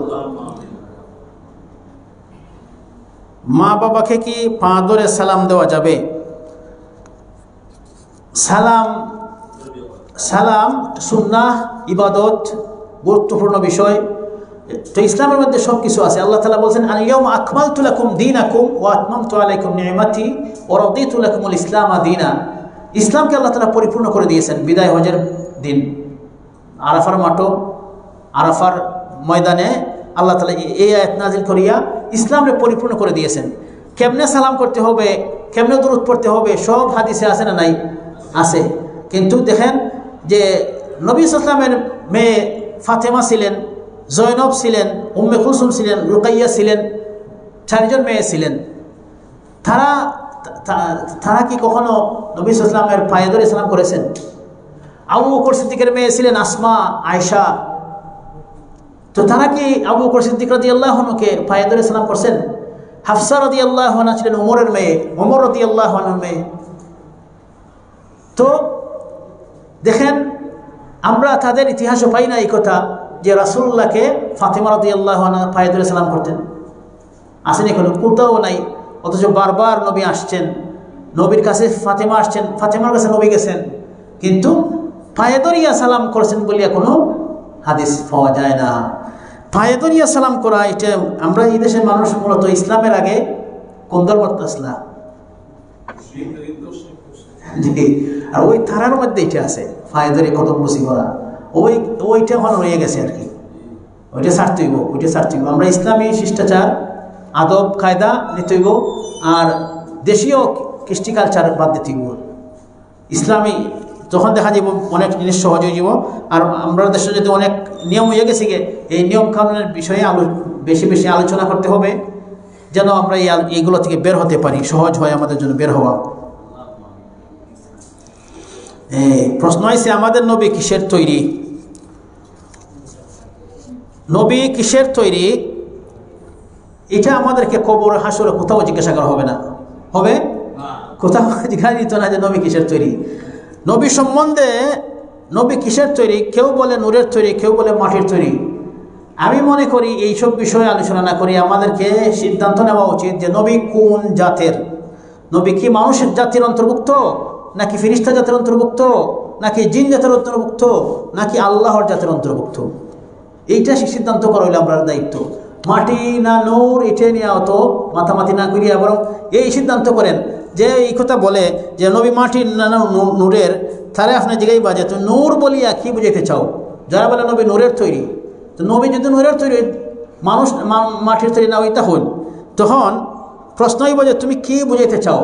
মা বাবাকে কি পা ধরে সালাম দেওয়া যাবে? সালাম সুন্নাহ, ইবাদত, গুরুত্বপূর্ণ বিষয়। তো ইসলামের মধ্যে সব কিছু আছে। আল্লাহ তাআলা বলছেন, আল-ইয়াউমা আকমালতু লাকুম দীনাকুম ওয়া আতমামতু আলাইকুম নি'মাতি ওয়া রাদিতু লাকুমুল ইসলামা দীনা। ইসলামকে আল্লাহ তাআলা পরিপূর্ণ করে দিয়েছেন বিদায় হজের দিন, আরাফার ময়দানে আল্লাহ তাআলা এই আয়াত নাজিল করিয়া ইসলামকে পরিপূর্ণ করে দিয়েছেন। কেমনে সালাম করতে হবে, কেমনে দুরূদ পড়তে হবে, সব হাদিসে আছে না নাই? আছে। কিন্তু দেখেন যে নবী সাল্লাল্লাহু আলাইহি ওয়াসাল্লামের মেয়ে ফাতেমা ছিলেন, জয়নব ছিলেন, উম্মে কুলসুম ছিলেন, রুকাইয়া ছিলেন, 4 মেয়ে ছিলেন। তারা কি কখনো নবী সাল্লাল্লাহু আলাইহি ওয়াসাল্লামের পায়ে ধরে সালাম করেছেন? আবু বকর সিদ্দিকের মেয়ে ছিলেন আসমা, আয়েশা। তো তারা কি আবু বকর সিদ্দিক রাদিয়াল্লাহু আনহুকে পায়ে ধরে সালাম করছেন? হাফসা রাদিয়াল্লাহু আনহা ছিলেন ওমরের মেয়ে, ওমর রাদিয়াল্লাহু আনহুর মেয়ে। তো দেখেন, আমরা তাদের ইতিহাসও পাই না এই কথা যে রাসূলুল্লাহকে ফাতেমা রাদিয়াল্লাহু আনহা পায়ে ধরে সালাম করতেন। আসেনি কোনো, কোথাও নাই। অথচ বারবার নবী আসছেন, নবীর কাছে ফাতেমা আসছেন, ফাতেমার কাছে নবী গেছেন, কিন্তু পায়ে ধরিয়া সালাম করেছেন বলিয়া কোনো হাদিস পাওয়া যায় না। পায়ে ধরিয়া সালাম করা, এটা আমরা এই দেশের মানুষ মূলত ইসলামের আগে কোন ধর্ম আসলা, আর ওই তারার মধ্যে এটা আছে পায়ে ধরে কদম বসি করা, ওইটা এখন রয়ে গেছে আর কি। ওইটা ছাড়তে হইব। আমরা ইসলামী শিষ্টাচার, আদব কায়দা নিতে হইব, আর দেশীয় কৃষ্টি কালচার বাদ দিতে হইব। ইসলামী যখন দেখা যাব অনেক জিনিস সহজ হয়ে যাব। আর আমরা দেশে যদি অনেক নিয়ম হয়ে গেছে গিয়ে, এই নিয়ম কানুনের বিষয়ে বেশি বেশি আলোচনা করতে হবে, যেন আমরা এইগুলো থেকে বের হতে পারি, সহজ হয় আমাদের জন্য বের হওয়া। প্রশ্ন হয়েছে, আমাদের নবী কিসের তৈরি? নবী কিসের তৈরি এটা আমাদেরকে কবর হাসরে কোথাও জিজ্ঞাসা করা হবে না। হবে? কোথাও জিজ্ঞাসা দিত না যে নবী কিসের তৈরি। নবী সম্বন্ধে, নবী কিসের তৈরি, কেউ বলে নূরের তৈরি, কেউ বলে মাটির তৈরি। আমি মনে করি এইসব বিষয়ে আলোচনা না করি, আমাদেরকে সিদ্ধান্ত নেওয়া উচিত যে নবী কোন জাতের। নবী কি মানুষের জাতির অন্তর্ভুক্ত, নাকি ফেরেশতা জাতের অন্তর্ভুক্ত, নাকি জিন জাতের অন্তর্ভুক্ত, নাকি আল্লাহর জাতের অন্তর্ভুক্ত? এইটা সিদ্ধান্ত করা হইলে আমরা দায়িত্ব। মাটি না নূর এটা নিয়ে অত মাথামাতি না করিয়া বরং এই সিদ্ধান্ত করেন যে এই কথা বলে যে নবী মাটির না নূরের, তাহলে আপনার জায়গায় বাজে তো নূর বলিয়া কি বুঝাইতে চাও? যারা বলে নবী নূরের তৈরি, তো নবী যদি নূরের তৈরি, মানুষ মাটির তৈরি না হইতা হইল, তখন প্রশ্ন হইব যে তুমি কি বুঝাইতে চাও?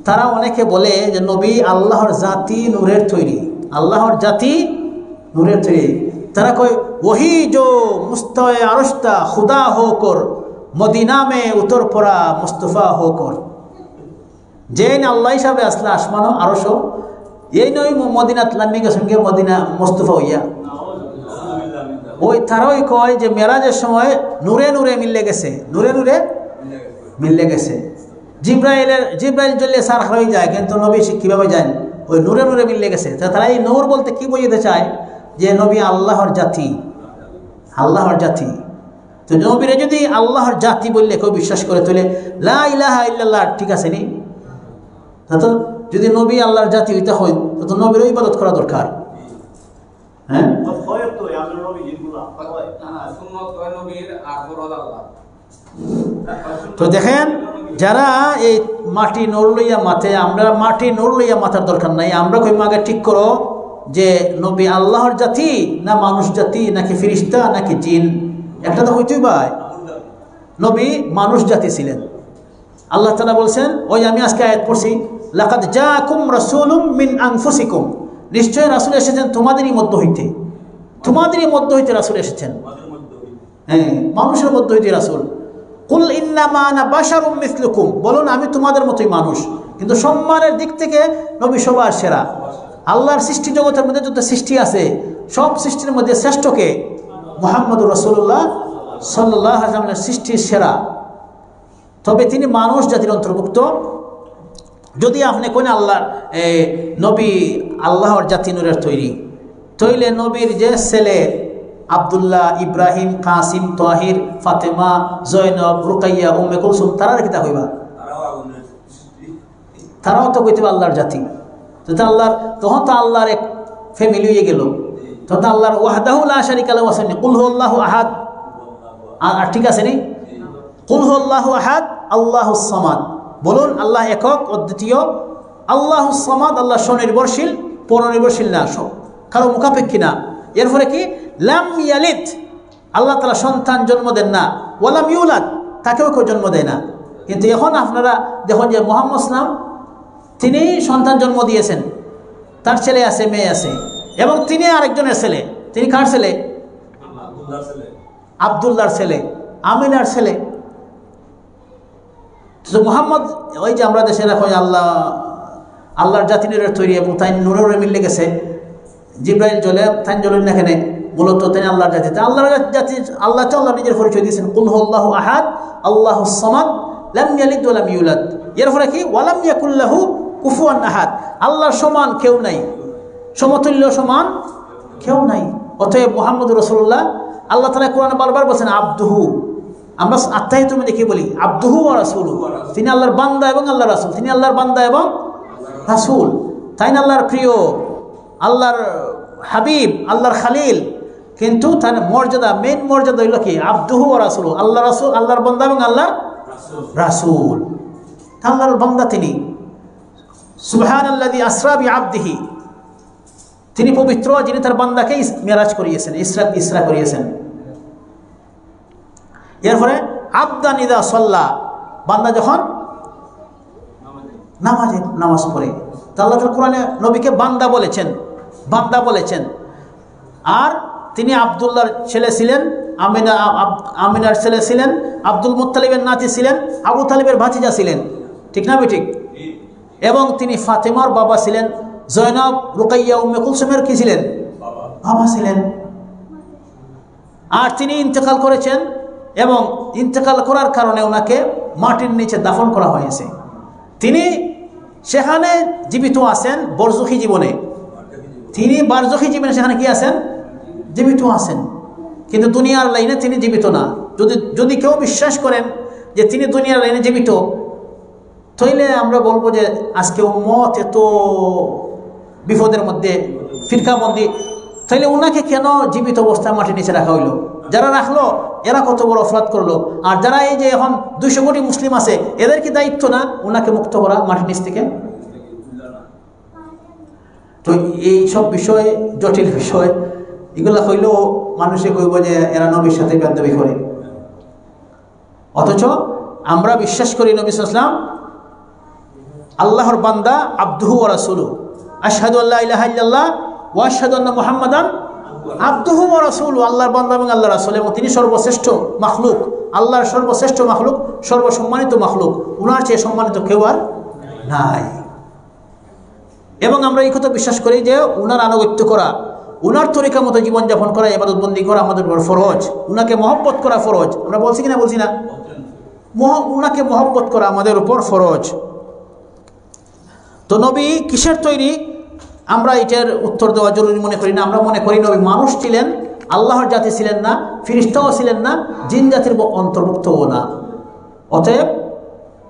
তারা অনেকে বলে যে নবী আল্লাহর জাতি নূরের তৈরি, আল্লাহর জাতি নূরের তৈরি। তারা কয় ওহি জো মুস্তায়ে আরশতা খুদা হোকর, মদিনা মে উতর পড়া মুস্তফা হোকর। যে আল্লাহ হিসাবে আসলে আসমানো আরশও, এই নয় মদিনাত লাম্মিকের সঙ্গে মদিনা মুস্তফা হইয়া। ওই তারাই কয় যে মেরাজের সময় নূরে নূরে মিললে গেছে, নূরে নূরে মিললে গেছে। জিব্রাইল জ্বললে সার হয়ে যায়, কিন্তু নবী কীভাবে যান? ওই নূরে নূরে মিললে গেছে। তারা এই নূর বলতে কি বোঝাতে চায়? যে নবী আল্লাহর জাতি, আল্লাহর জাতি। তো নবীরে যদি আল্লাহর জাতি বললে কেউ বিশ্বাস করে, তাহলে লা ইলাহা ইল্লাল্লাহ ঠিক আছে নি? তো যদি নবী আল্লাহর জাতি হইতে হয়, তো নবীরও ইবাদত করা দরকার। হ্যাঁ, তো দেখেন, যারা এই মাটি নূর লইয়া মাথে, আমরা মাটি নূর লইয়া মাথার দরকার নাই। আমরা কই আগে ঠিক করো যে নবী আল্লাহর জাতি না মানুষ জাতি, নাকি ফেরেশতা নাকি জিন? একটা তো হইতেই ভাই, নবী মানুষ জাতি ছিলেন। আল্লাহ তাআলা বলছেন, ওই আমি আজকে আয়াত পড়ছি, লাকাদ জাআকুম রাসূলুম মিন আনফুসিকুম, নিশ্চয় রাসূল এসেছেন তোমাদেরই মধ্য হইতে, তোমাদেরই মধ্য হইতে রাসূল এসেছেন। হ্যাঁ, মানুষের মধ্য হইতে রাসূল। কুল ইন্নামা আনা বাশারুম মিসলুকুম, বলুন আমি তোমাদের মতোই মানুষ। কিন্তু সম্মানের দিক থেকে নবী সবার সেরা। আল্লাহর সৃষ্টি জগতের মধ্যে যত সৃষ্টি আছে, সব সৃষ্টির মধ্যে শ্রেষ্ঠকে মুহাম্মদুর রাসূলুল্লাহ সাল্লাল্লাহু আলাইহি ওয়াসাল্লামের সৃষ্টির সেরা। তবে তিনি মানুষ জাতির অন্তর্ভুক্ত। যদি আপনি কোন আল্লাহর নবী আল্লাহর জাতি নূরের তৈরি, তৈলে নবীর যে ছেলে আব্দুল্লাহ, ইব্রাহিম, কাসিম, তাহির, ফাতেমা, জয়নব, রুকাইয়া, উম্মে কুলসুম, তারা কিতা হইবা? তারাও তো কইতে আল্লাহর জাতি। আল্লাহর তখন তো আল্লাহর এক ফ্যামিলি হয়ে গেল। তখন আল্লাহর ওয়াহদাহু লা শারীকা লাহু আসেনি, কুল হুয়াল্লাহু আহাদ। আর ঠিক আছে নি, কুল হুয়াল্লাহু আহাদ আল্লাহুস সামাদ, বলুন আল্লাহ একক অদ্বিতীয়, আল্লাহুস সামাদ, আল্লাহ স্বনির্ভরশীল, পরনির্ভরশীল না, কারো মুখাপেক্ষী না। এরপরে কি, লাম ইয়ালিদ, আল্লাহ তাআলা সন্তান জন্ম দেন না, ওয়ালাম ইউলাদ, তাকেও কেউ জন্ম দেয় না। কিন্তু এখন আপনারা দেখুন যে মুহাম্মদ সাল্লাল্লাহু আলাইহি ওয়াসাল্লাম তিনি সন্তান জন্ম দিয়েছেন, তার ছেলে আছে, মেয়ে আছে, এবং তিনি আরেকজনের ছেলে। তিনি কার ছেলে? আব্দুল্লাহর ছেলে, আমিনার ছেলে। তো মুহাম্মদ ওই যে আমরা দেশে রাখো আল্লাহর জাতি নূরের তৈরি এবং তাই নূরের মিলে গেছে জিব্রাইল জ্বলে তাই জ্বলেন না এখানে মূলত তাই আল্লাহর জাতি আল্লাহর জাতি আল্লাহ তো আল্লাহ নিজের পরিচয় দিয়েছেন কুল হুয়াল্লাহু আহাদ আল্লাহুস সামাদ লাম ইয়ালিদ ওয়া লাম ইউলাদ এরপরে কি ওয়ালাম ইয়াকুল লাহু কুফুয়ান আহাদ আল্লাহর সমান কেউ নাই সমতুল্য সমান কেউ নাই অতএব মুহাম্মদুর রাসূলুল্লাহ আল্লাহ তাআলা কোরআনে বারবার বলেন আব্দুহু আমরা আত্মাহিত মধ্যে কি বলি আব্দুহু ওয়া রাসূলুহু তিনি আল্লাহর বান্দা এবং আল্লাহর রাসূল তিনি আল্লাহর বান্দা এবং রাসূল তাই না আল্লাহর প্রিয় আল্লাহর হাবিব আল্লাহর খালিল কিন্তু তার মর্যাদা মেন মর্যাদা হইল কি আব্দুহু ওয়া রাসূলুহু আল্লাহর রাসূল আল্লাহর বান্দা এবং আল্লাহর রাসূল আল্লাহর বান্দা তিনি সুবহানাল্লাযী আসরা বিআবদিহি তিনি পবিত্র যিনি তার বান্দাকে মেরাজ করিয়েছেন ইসরা করিয়েছেন এরপরে আবদান ইদা সাল্লা বান্দা যখন নামাজ পড়ে তা আল্লাহ তাআলা কোরআনে নবীকে বান্দা বলেছেন আর তিনি আব্দুল্লাহর ছেলে ছিলেন আমিনার ছেলে ছিলেন আব্দুল মুত্তালিবের নাতি ছিলেন আবু তালিবের ভাতিজা ছিলেন ঠিক না ঠিক এবং তিনি ফাতেমার বাবা ছিলেন জয়নব রুকাইয়া উম্মে কুলসুমের কি ছিলেন বাবা ছিলেন আর তিনি ইন্তেকাল করেছেন এবং ইন্তেকাল করার কারণে ওনাকে মাটির নিচে দাফন করা হয়েছে তিনি সেখানে জীবিত আছেন বরজখী জীবনে তিনি বারজখী জীবনে সেখানে কি আছেন জীবিত আছেন কিন্তু দুনিয়ার লাইনে তিনি জীবিত না যদি কেউ বিশ্বাস করেন যে তিনি দুনিয়ার লাইনে জীবিত তাইলে আমরা বলবো যে আজকে উম্মত এত বিপদের মধ্যে ফিরকাবন্দি তাইলে ওনাকে কেন জীবিত অবস্থায় মাটির নিচে রাখা হইলো যারা রাখলো এরা কত বড় অপরাধ করলো আর যারা এই যে এখন 200 কোটি মুসলিম আছে এদের কি দায়িত্ব না ওনাকে মুক্ত করা মাটির নিচ থেকে তো এই সব বিষয় জটিল বিষয় এগুলা হইলেও মানুষে কইব যে এরা নবীর সাথে বেয়াদবি করে অথচ আমরা বিশ্বাস করি নবী সাল্লাল্লাহু আলাইহি ওয়াসাল্লাম আল্লাহর বান্দা আব্দুহু ওয়া রাসূলুহু আশহাদু আল্লা ইলাহা ইল্লাল্লাহ ওয়া আশহাদু আন্না মুহাম্মাদান আব্দুহু ওয়া রাসূলুহু আল্লাহর বান্দা এবং আল্লাহর রাসূল এবং তিনি সর্বশ্রেষ্ঠ মাখলুক আল্লাহর সর্বশ্রেষ্ঠ মাখলুক সর্বসম্মানিত মাখলুক উনার চেয়ে সম্মানিত কেউ আর নাই এবং আমরা এই কথা বিশ্বাস করি যে উনার আনুগত্য করা উনার তরিকা মতো জীবনযাপন করা ইবাদত বন্দি করা আমাদের উপর ফরজ উনাকে মহব্বত করা ফরজ আমরা বলছি কিনা বলছি না উনাকে মহব্বত করা আমাদের উপর ফরজ তো নবী কিসের তৈরি আমরা এটার উত্তর দেওয়া জরুরি মনে করি না আমরা মনে করি নবী মানুষ ছিলেন আল্লাহর জাতি ছিলেন না ফেরেশতাও ছিলেন না জিন জাতির অন্তর্ভুক্তও না অতএব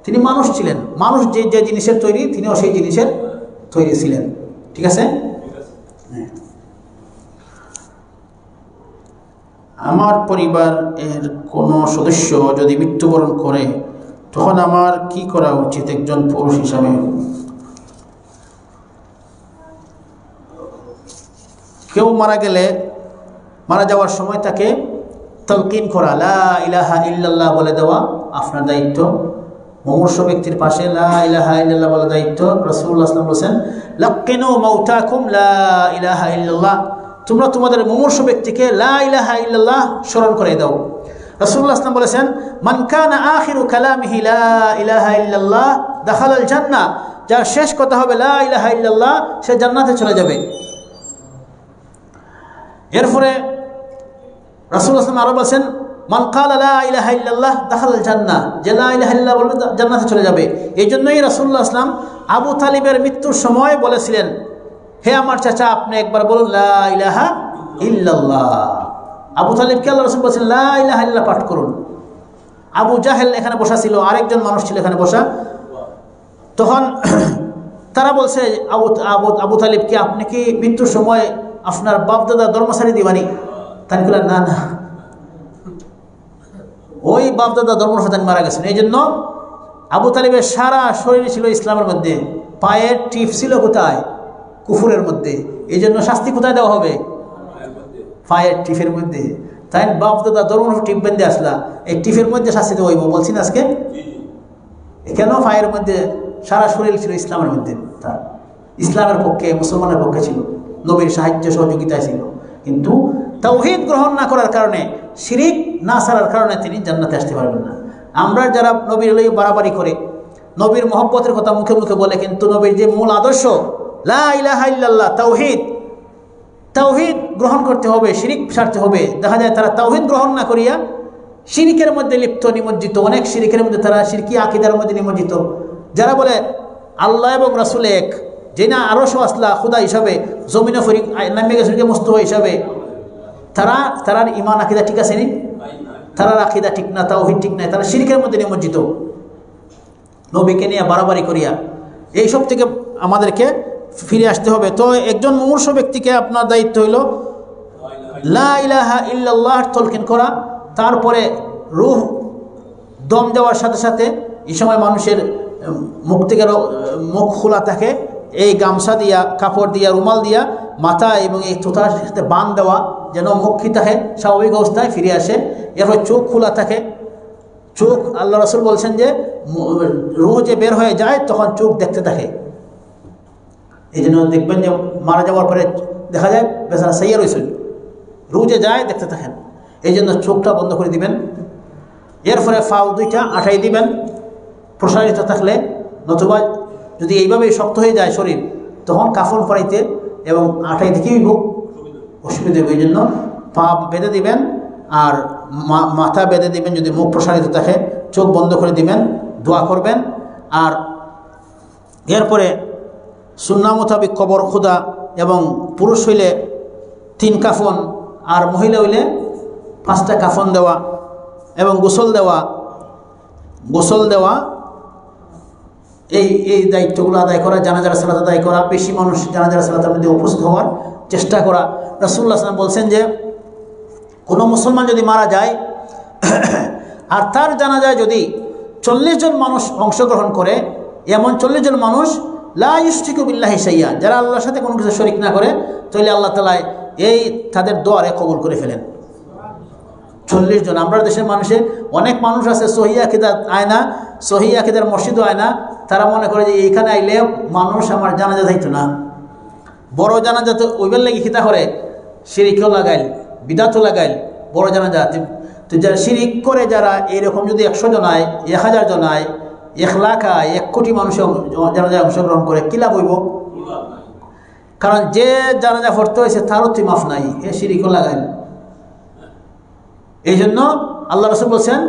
তিনি মানুষ ছিলেন মানুষ যে যে জিনিসের তৈরি তিনিও সেই জিনিসের তৈরি ছিলেন ঠিক আছে আমার পরিবার এর কোনো সদস্য যদি মৃত্যুবরণ করে তখন আমার কি করা উচিত একজন পুরুষ হিসাবে কেউ মারা যাওয়ার সময় তাকে তালকিন করা লা ইলাহা ইল্লাল্লাহ বলে দেওয়া আপনার দায়িত্ব মুমূর্ষ ব্যক্তির পাশে লা ইলাহা ইল্লাল্লাহ বলে দায়িত্ব রাসূলুল্লাহ সাল্লাল্লাহু আলাইহি ওয়াসাল্লাম বলেন লাক্কিনু মাউতাকুম লা ইলাহা ইল্লাল্লাহ তোমরা তোমাদের মুমূর্ষ ব্যক্তিকে লা ইলাহা ইল্লাল্লাহ স্মরণ করে দাও রাসূলুল্লাহ সাল্লাল্লাহু আলাইহি ওয়াসাল্লাম বলেছেন মান কানা আখিরু কালামিহি লা ইলাহা ইল্লাল্লাহ দাখালাল জান্নাহ যার শেষ কথা হবে লা ইলাহা ইল্লাল্লাহ সে জান্নাতে চলে যাবে এরপরে রাসূলুল্লাহ সাল্লাল্লাহু আলাইহি ওয়াসাল্লাম আরো বলেছেন মান ক্বালা লা ইলাহা ইল্লাল্লাহ দাখালাল জান্নাহ যে লা ইলাহা ইল্লাল্লাহ বললে জান্নাতে চলে যাবে এইজন্যই রাসূলুল্লাহ সাল্লাল্লাহু আলাইহি ওয়াসাল্লাম আবু তালিবের মৃত্যুর সময় বলেছিলেন হে আমার চাচা আপনি একবার বলুন লা ইলাহা ইল্লাল্লাহ আবু তালিবকে আল্লাহ রাসূল বলেছেন লা ইলাহা ইল্লাল্লাহ পাঠ করুন আবু জাহেল এখানে বসা ছিল আরেকজন মানুষ ছিল এখানে বসা তখন তারা বলছে আবু তালিবকে আপনি কি মৃত্যুর সময় আপনার বাপ দাদা ধর্ম ছাড়ি দিবানি তাই বললেন না না ওই বাপ দাদা ধর্ম সাথে মারা গেছেন এই জন্য আবু তালিবের সারা শরীর ছিল ইসলামের মধ্যে পায়ের টিপ ছিল কোথায় কুফুরের মধ্যে এই জন্য শাস্তি কোথায় দেওয়া হবে পায়ের টিপের মধ্যে তাই বাপ দাদা ধর্ম টিপ বেঁধে আসলা এই টিপের মধ্যে শাস্তি দেওয়া হইব বলছি না আজকে কেন পায়ের মধ্যে সারা শরীর ছিল ইসলামের মধ্যে তার ইসলামের পক্ষে মুসলমানের পক্ষে ছিল নবীর সাহায্য সহযোগিতায় ছিল কিন্তু তাওহীদ গ্রহণ না করার কারণে শিরিক না ছাড়ার কারণে তিনি জান্নাতে আসতে পারবেন না আমরা যারা নবীর লইয়া বাড়াবাড়ি করে নবীর মহব্বতের কথা মুখে মুখে বলে, কিন্তু নবীর যে মূল আদর্শ লা ইলাহা ইল্লাল্লাহ, তাওহীদ, তাওহীদ গ্রহণ করতে হবে, শিরিক ছাড়তে হবে। দেখা যায় তারা তাওহীদ গ্রহণ না করিয়া শিরিকের মধ্যে লিপ্ত, নিমজ্জিত, অনেক শিরিকের মধ্যে তারা শিরকি আকীদার মধ্যে নিমজ্জিত। যারা বলে আল্লাহ এবং রাসূল এক, যে না আরশ ও আসলা খুদা হিসাবে, জমিন ও ফরিক নামে গেছে মুস্তফা হিসাবে, তারার ঈমান আকীদা ঠিক আছে নি? তারার আকীদা ঠিক না, তাওহীদ ঠিক নাই, তারা শিরকের মধ্যে নিমজ্জিত। নবীকে নিয়ে বাড়াবাড়ি করিয়া এইসব থেকে আমাদেরকে ফিরে আসতে হবে। তো একজন মুমূর্ষ ব্যক্তিকে আপনার দায়িত্ব হইল লা ইলাহা ইল্লাল্লাহর তলকিন করা। তারপরে রূহ দম দেওয়ার সাথে সাথে এই সময় মানুষের মুখ থেকে মুখ খোলা থাকে, এই গামছা দিয়া, কাপড় দিয়া, রুমাল দিয়া মাথা এবং এই তোতার সাথে বান দেওয়া, যেন মুখী থাকে, স্বাভাবিক অবস্থায় ফিরে আসে। এরপর চোখ খোলা থাকে, চোখ আল্লাহ রাসূল বলছেন যে রূহ যে বের হয়ে যায় তখন চোখ দেখতে থাকে। এই জন্য দেখবেন যে মারা যাওয়ার পরে দেখা যায় বেচারা সাইয়া রয়েছেন, রূহ যে যায় দেখতে থাকেন। এই জন্য চোখটা বন্ধ করে দিবেন। এরপরে ফাউ দুইটা আঠাই দিবেন প্রসারিত থাকলে, নতুবা যদি এইভাবেই শক্ত হয়ে যায় শরীর তখন কাফন পরাইতে এবং আঠাই দিকেই অসুবিধা হবে। এই জন্য পা বেঁধে দিবেন আর মাথা বেঁধে দিবেন। যদি মুখ প্রসারিত থাকে চোখ বন্ধ করে দিবেন, দোয়া করবেন। আর এরপরে সুন্নাহ মোতাবিক কবর খোদা, এবং পুরুষ হইলে 3 কাফন আর মহিলা হইলে 5টা কাফন দেওয়া এবং গোসল দেওয়া এই দায়িত্বগুলো আদায় করা, জানাজার সালাত আদায় করা, বেশি মানুষ জানাজার সালাতের মধ্যে উপস্থিত হওয়ার চেষ্টা করা। রাসূলুল্লাহ সাল্লাল্লাহু আলাইহি ওয়াসাল্লাম বলছেন যে কোনো মুসলমান যদি মারা যায় আর তার জানাজায় যদি 40 জন মানুষ অংশগ্রহণ করে, এমন 40 জন মানুষ লা ইউশরিকু বিল্লাহি শাইআ, যারা আল্লাহর সাথে কোনো কিছু শরীক না করে, তাহলে আল্লাহ তাআলা তাদের দোয়ারে কবুল করে ফেলেন। 40 জন। আমরা দেশের মানুষে অনেক মানুষ আছে সহিহ আকীদা আয়না, সহিহ আকীদার মসজিদও আয়না, তারা মনে করে যে এইখানে আইলে মানুষ আমার জানাজা যাইতো না। বড় জানাজা তো ওইবার লাগি খিতা করে, শিরিকও লাগাইল, বিদাতও লাগাইল, বড় জানাজা। তো যারা শিরিক করে, যারা এইরকম যদি 100 জন আয়, 1000 জন আয়, 1 লাখ আয়, 1 কোটি মানুষ জানাজায় অংশগ্রহণ করে, কি লাভ হইব? কারণ যে জানাজা পড়তে হয়েছে তারও তুই মাফ নাই, এ শিরিকও লাগাইল। এই জন্য আল্লাহ রাসূল বলছেন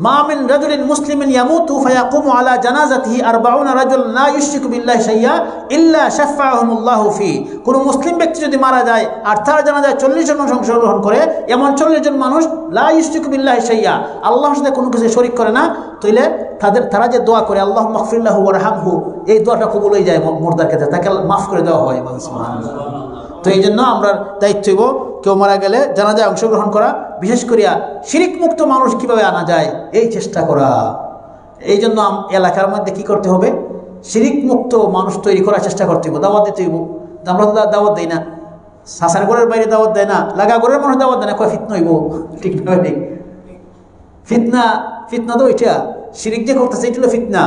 মা মিন রাজুলিন মুসলিমিন ইয়ামুতু ফায়াকুমু আলা জানাজাতিহি 40 রাজুলান লা ইউশরিকু বিল্লাহি শাইআ ইল্লা শাফাআহুমুল্লাহু ফি। কোন মুসলিম ব্যক্তি যদি মারা যায় আর তার জানাজায় 40 জন মানুষ অংশগ্রহণ করে, এমন 40 জন মানুষ লা ইউশরিকু বিল্লাহি শাইআ, আল্লাহর সাথে কোনো কিছু শরীক করে না, তাইলে তারা যে দোয়া করে আল্লাহুম্মা গফির লাহু ওয়ারহামহু, এই দোয়াটা কবুল হয়ে যায় মুর্দার ক্ষেত্রে, তাকে মাফ করে দেওয়া হয়। সুবহানাল্লাহ। তো এই জন্য আমরা দায়িত্ব হইব কেউ মারা গেলে জানাজায় অংশগ্রহণ করা, বিশেষ করিয়া শিরিক মুক্ত মানুষ কিভাবে আনা যায় এই চেষ্টা করা। এই জন্য এলাকার মধ্যে কি করতে হবে? শিরিক মুক্ত মানুষ তৈরি করার চেষ্টা করতে হবে, দাওয়াত দিতে হইব। আমরা তো দাওয়াত দিই না, সাসার ঘরের বাইরে দাওয়াত দেয় না, লাগা ঘরের মানুষ দাওয়াত দেয় না, কয় ফিতনা হইব। ঠিক না? ঠিক ফিতনা তো ওইটা, শিরিক যে করতেছে এটা হলো ফিতনা।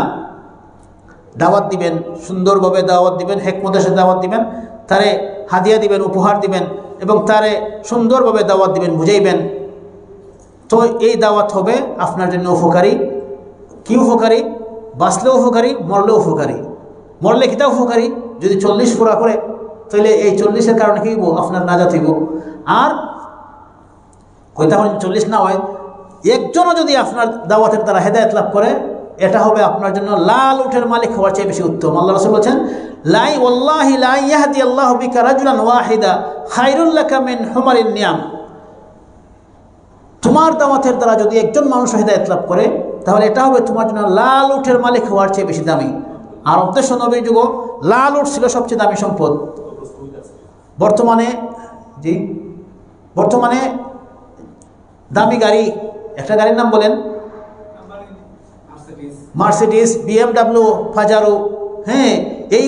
দাওয়াত দিবেন, সুন্দরভাবে দাওয়াত দিবেন, হিকমতের সাথে দাওয়াত দিবেন, তারে হাদিয়া দিবেন, উপহার দিবেন এবং তারে সুন্দরভাবে দাওয়াত দিবেন, বুঝাইবেন। তো এই দাওয়াত হবে আপনার জন্য উপকারী। কি উপকারী? বাঁচলেও উপকারী, মরলেও উপকারী। মরলে কিতা উপকারী? যদি 40 পুরা করে তাহলে এই 40-এর কারণে কি হইব? আপনার নাজাত হইব। আর কইতা হন 40 না হয়, একজনও যদি আপনার দাওয়াতের দ্বারা হেদায়েত লাভ করে, এটা হবে আপনার জন্য লাল উটের মালিক হওয়ার চেয়ে বেশি উত্তম। আল্লাহ রাসূল বলেছেন লাই ওয়াল্লাহি লা ইয়াহদি আল্লাহু বিকা রাজুলান ওয়াহিদা খায়রুল লাকা মিন হুমারিন নিয়াম। তোমার দাওয়াতের দ্বারা যদি একজন মানুষ হেদায়েত লাভ করে, তাহলে এটা হবে তোমার জন্য লাল উটের মালিক হওয়ার চেয়ে বেশি দামি। আর অবদেশ নবীর যুগ লাল উট ছিল সবচেয়ে দামি সম্পদ। বর্তমানে দামি গাড়ি, একটা গাড়ির নাম বলেন, মার্সিডিস, BMW, ফাজারো। হ্যাঁ, এই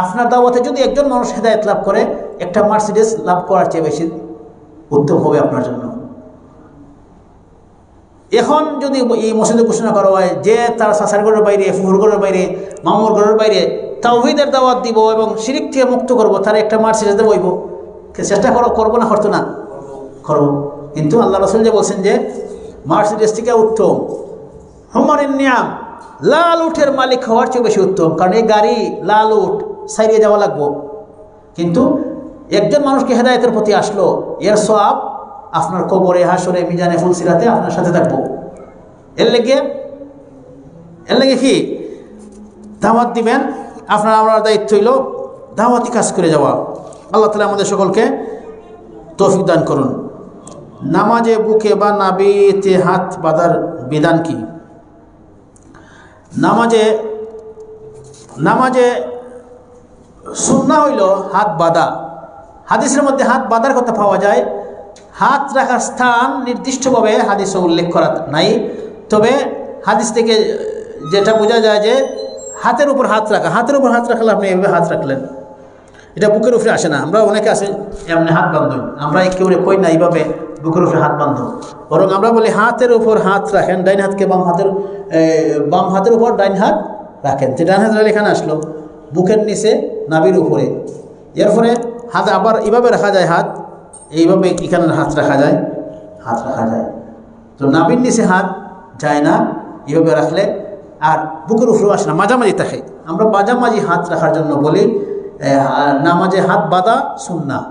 আপনার দাওয়াতে যদি একজন মানুষ হেদায়েত লাভ করে, একটা মার্সিডিস লাভ করার চেয়ে বেশি উত্তম হবে আপনার জন্য। এখন যদি এই মসজিদে ঘোষণা করা হয় যে তার সাসার ঘরের বাইরে, ফুফুর ঘরের বাইরে, মামুর ঘরের বাইরে তাওহীদের দাওয়াত দিব এবং শিরিক থেকে মুক্ত করবো, তার একটা মার্সিডিস দেবো, চেষ্টা করবো না? করতো না? করবো। কিন্তু আল্লাহ রাসূল যে বলছেন যে মার্সিডিস থেকে উত্তম হুমারিন নিয়াম, লাল উটের মালিক হওয়ার চেয়ে বেশি উত্তম। কারণ এই গাড়ি লাল উট সাইরিয়ে যাওয়া লাগবো, কিন্তু একজন মানুষকে হেদায়েতের প্রতি আসলো, এর সওয়াব আপনার কবরে, হাসরে, মিজানে, ফুলসিরাতে আপনার সাথে থাকবো। এর লেগে কি দাওয়াত দিবেন, আপনার আমার দায়িত্ব হইল দাওয়াতি কাজ করে যাওয়া। আল্লাহ তাআলা আমাদের সকলকে তৌফিক দান করুন। নামাজে বুকে বা নাভিতে হাত বাঁধার বিধান কি? নামাজে সুন্নাহ হইল হাত বাঁধা। হাদিসের মধ্যে হাত বাঁধার কথা পাওয়া যায়, হাত রাখার স্থান নির্দিষ্টভাবে হাদিসে উল্লেখ করা নাই। তবে হাদিস থেকে যেটা বোঝা যায় যে হাতের উপর হাত রাখা, হাতের উপর হাত রাখলে আপনি এভাবে হাত রাখলেন, এটা বুকের উপরে আসে না। আমরা অনেকে আসে এমনি হাত বাঁধো, আমরা কেউ কই না এইভাবে বুকের উপরে হাত বাঁধো, বরং আমরা বলি হাতের উপর হাত রাখেন, ডাইন হাতকে বাম হাতের উপর ডাইন হাত রাখেন। যে ডাইন হাত এখানে আসলো বুকের নিচে নাভির উপরে, এরপরে হাত আবার এইভাবে রাখা যায়, হাত এইভাবে এখানে হাত রাখা যায়। তো নাভির নিচে হাত যায় না এইভাবে রাখলে, আর বুকের উপরেও আসে না, মাঝামাঝি থাকে। আমরা মাঝামাঝি হাত রাখার জন্য বলি নামাজে হাত বাঁধা সুন্নাহ।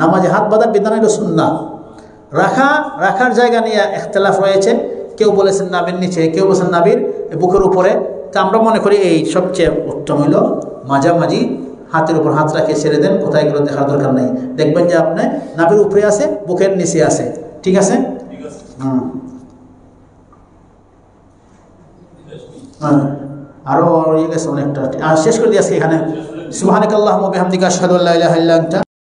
নামাজে হাত বাঁধার বিধান হলো সুন্নাহ। রাখার জায়গা নিয়ে ইখতিলাফ রয়েছে, কেউ বলেছেন নাভির নিচে, কেউ বলেছেন নাভির বুকের উপরে। তা আমরা মনে করি এই সবচেয়ে উত্তম হইল মাঝামাঝি হাতের উপর হাত রাখে ছেড়ে দেন, কোথায় গেলে দেখার দরকার নেই। দেখবেন যে আপনি নাভির উপরে আছে, বুকের নিচে আছে। ঠিক আছে? আরো ইয়ে গেছে অনেকটা। শেষ করে দিয়ে আজকে এখানে। সুবহানাকাল্লাহুম্মা ওয়া বিহামদিকা আশহাদু আল্লা ইলাহা ইল্লা আনতা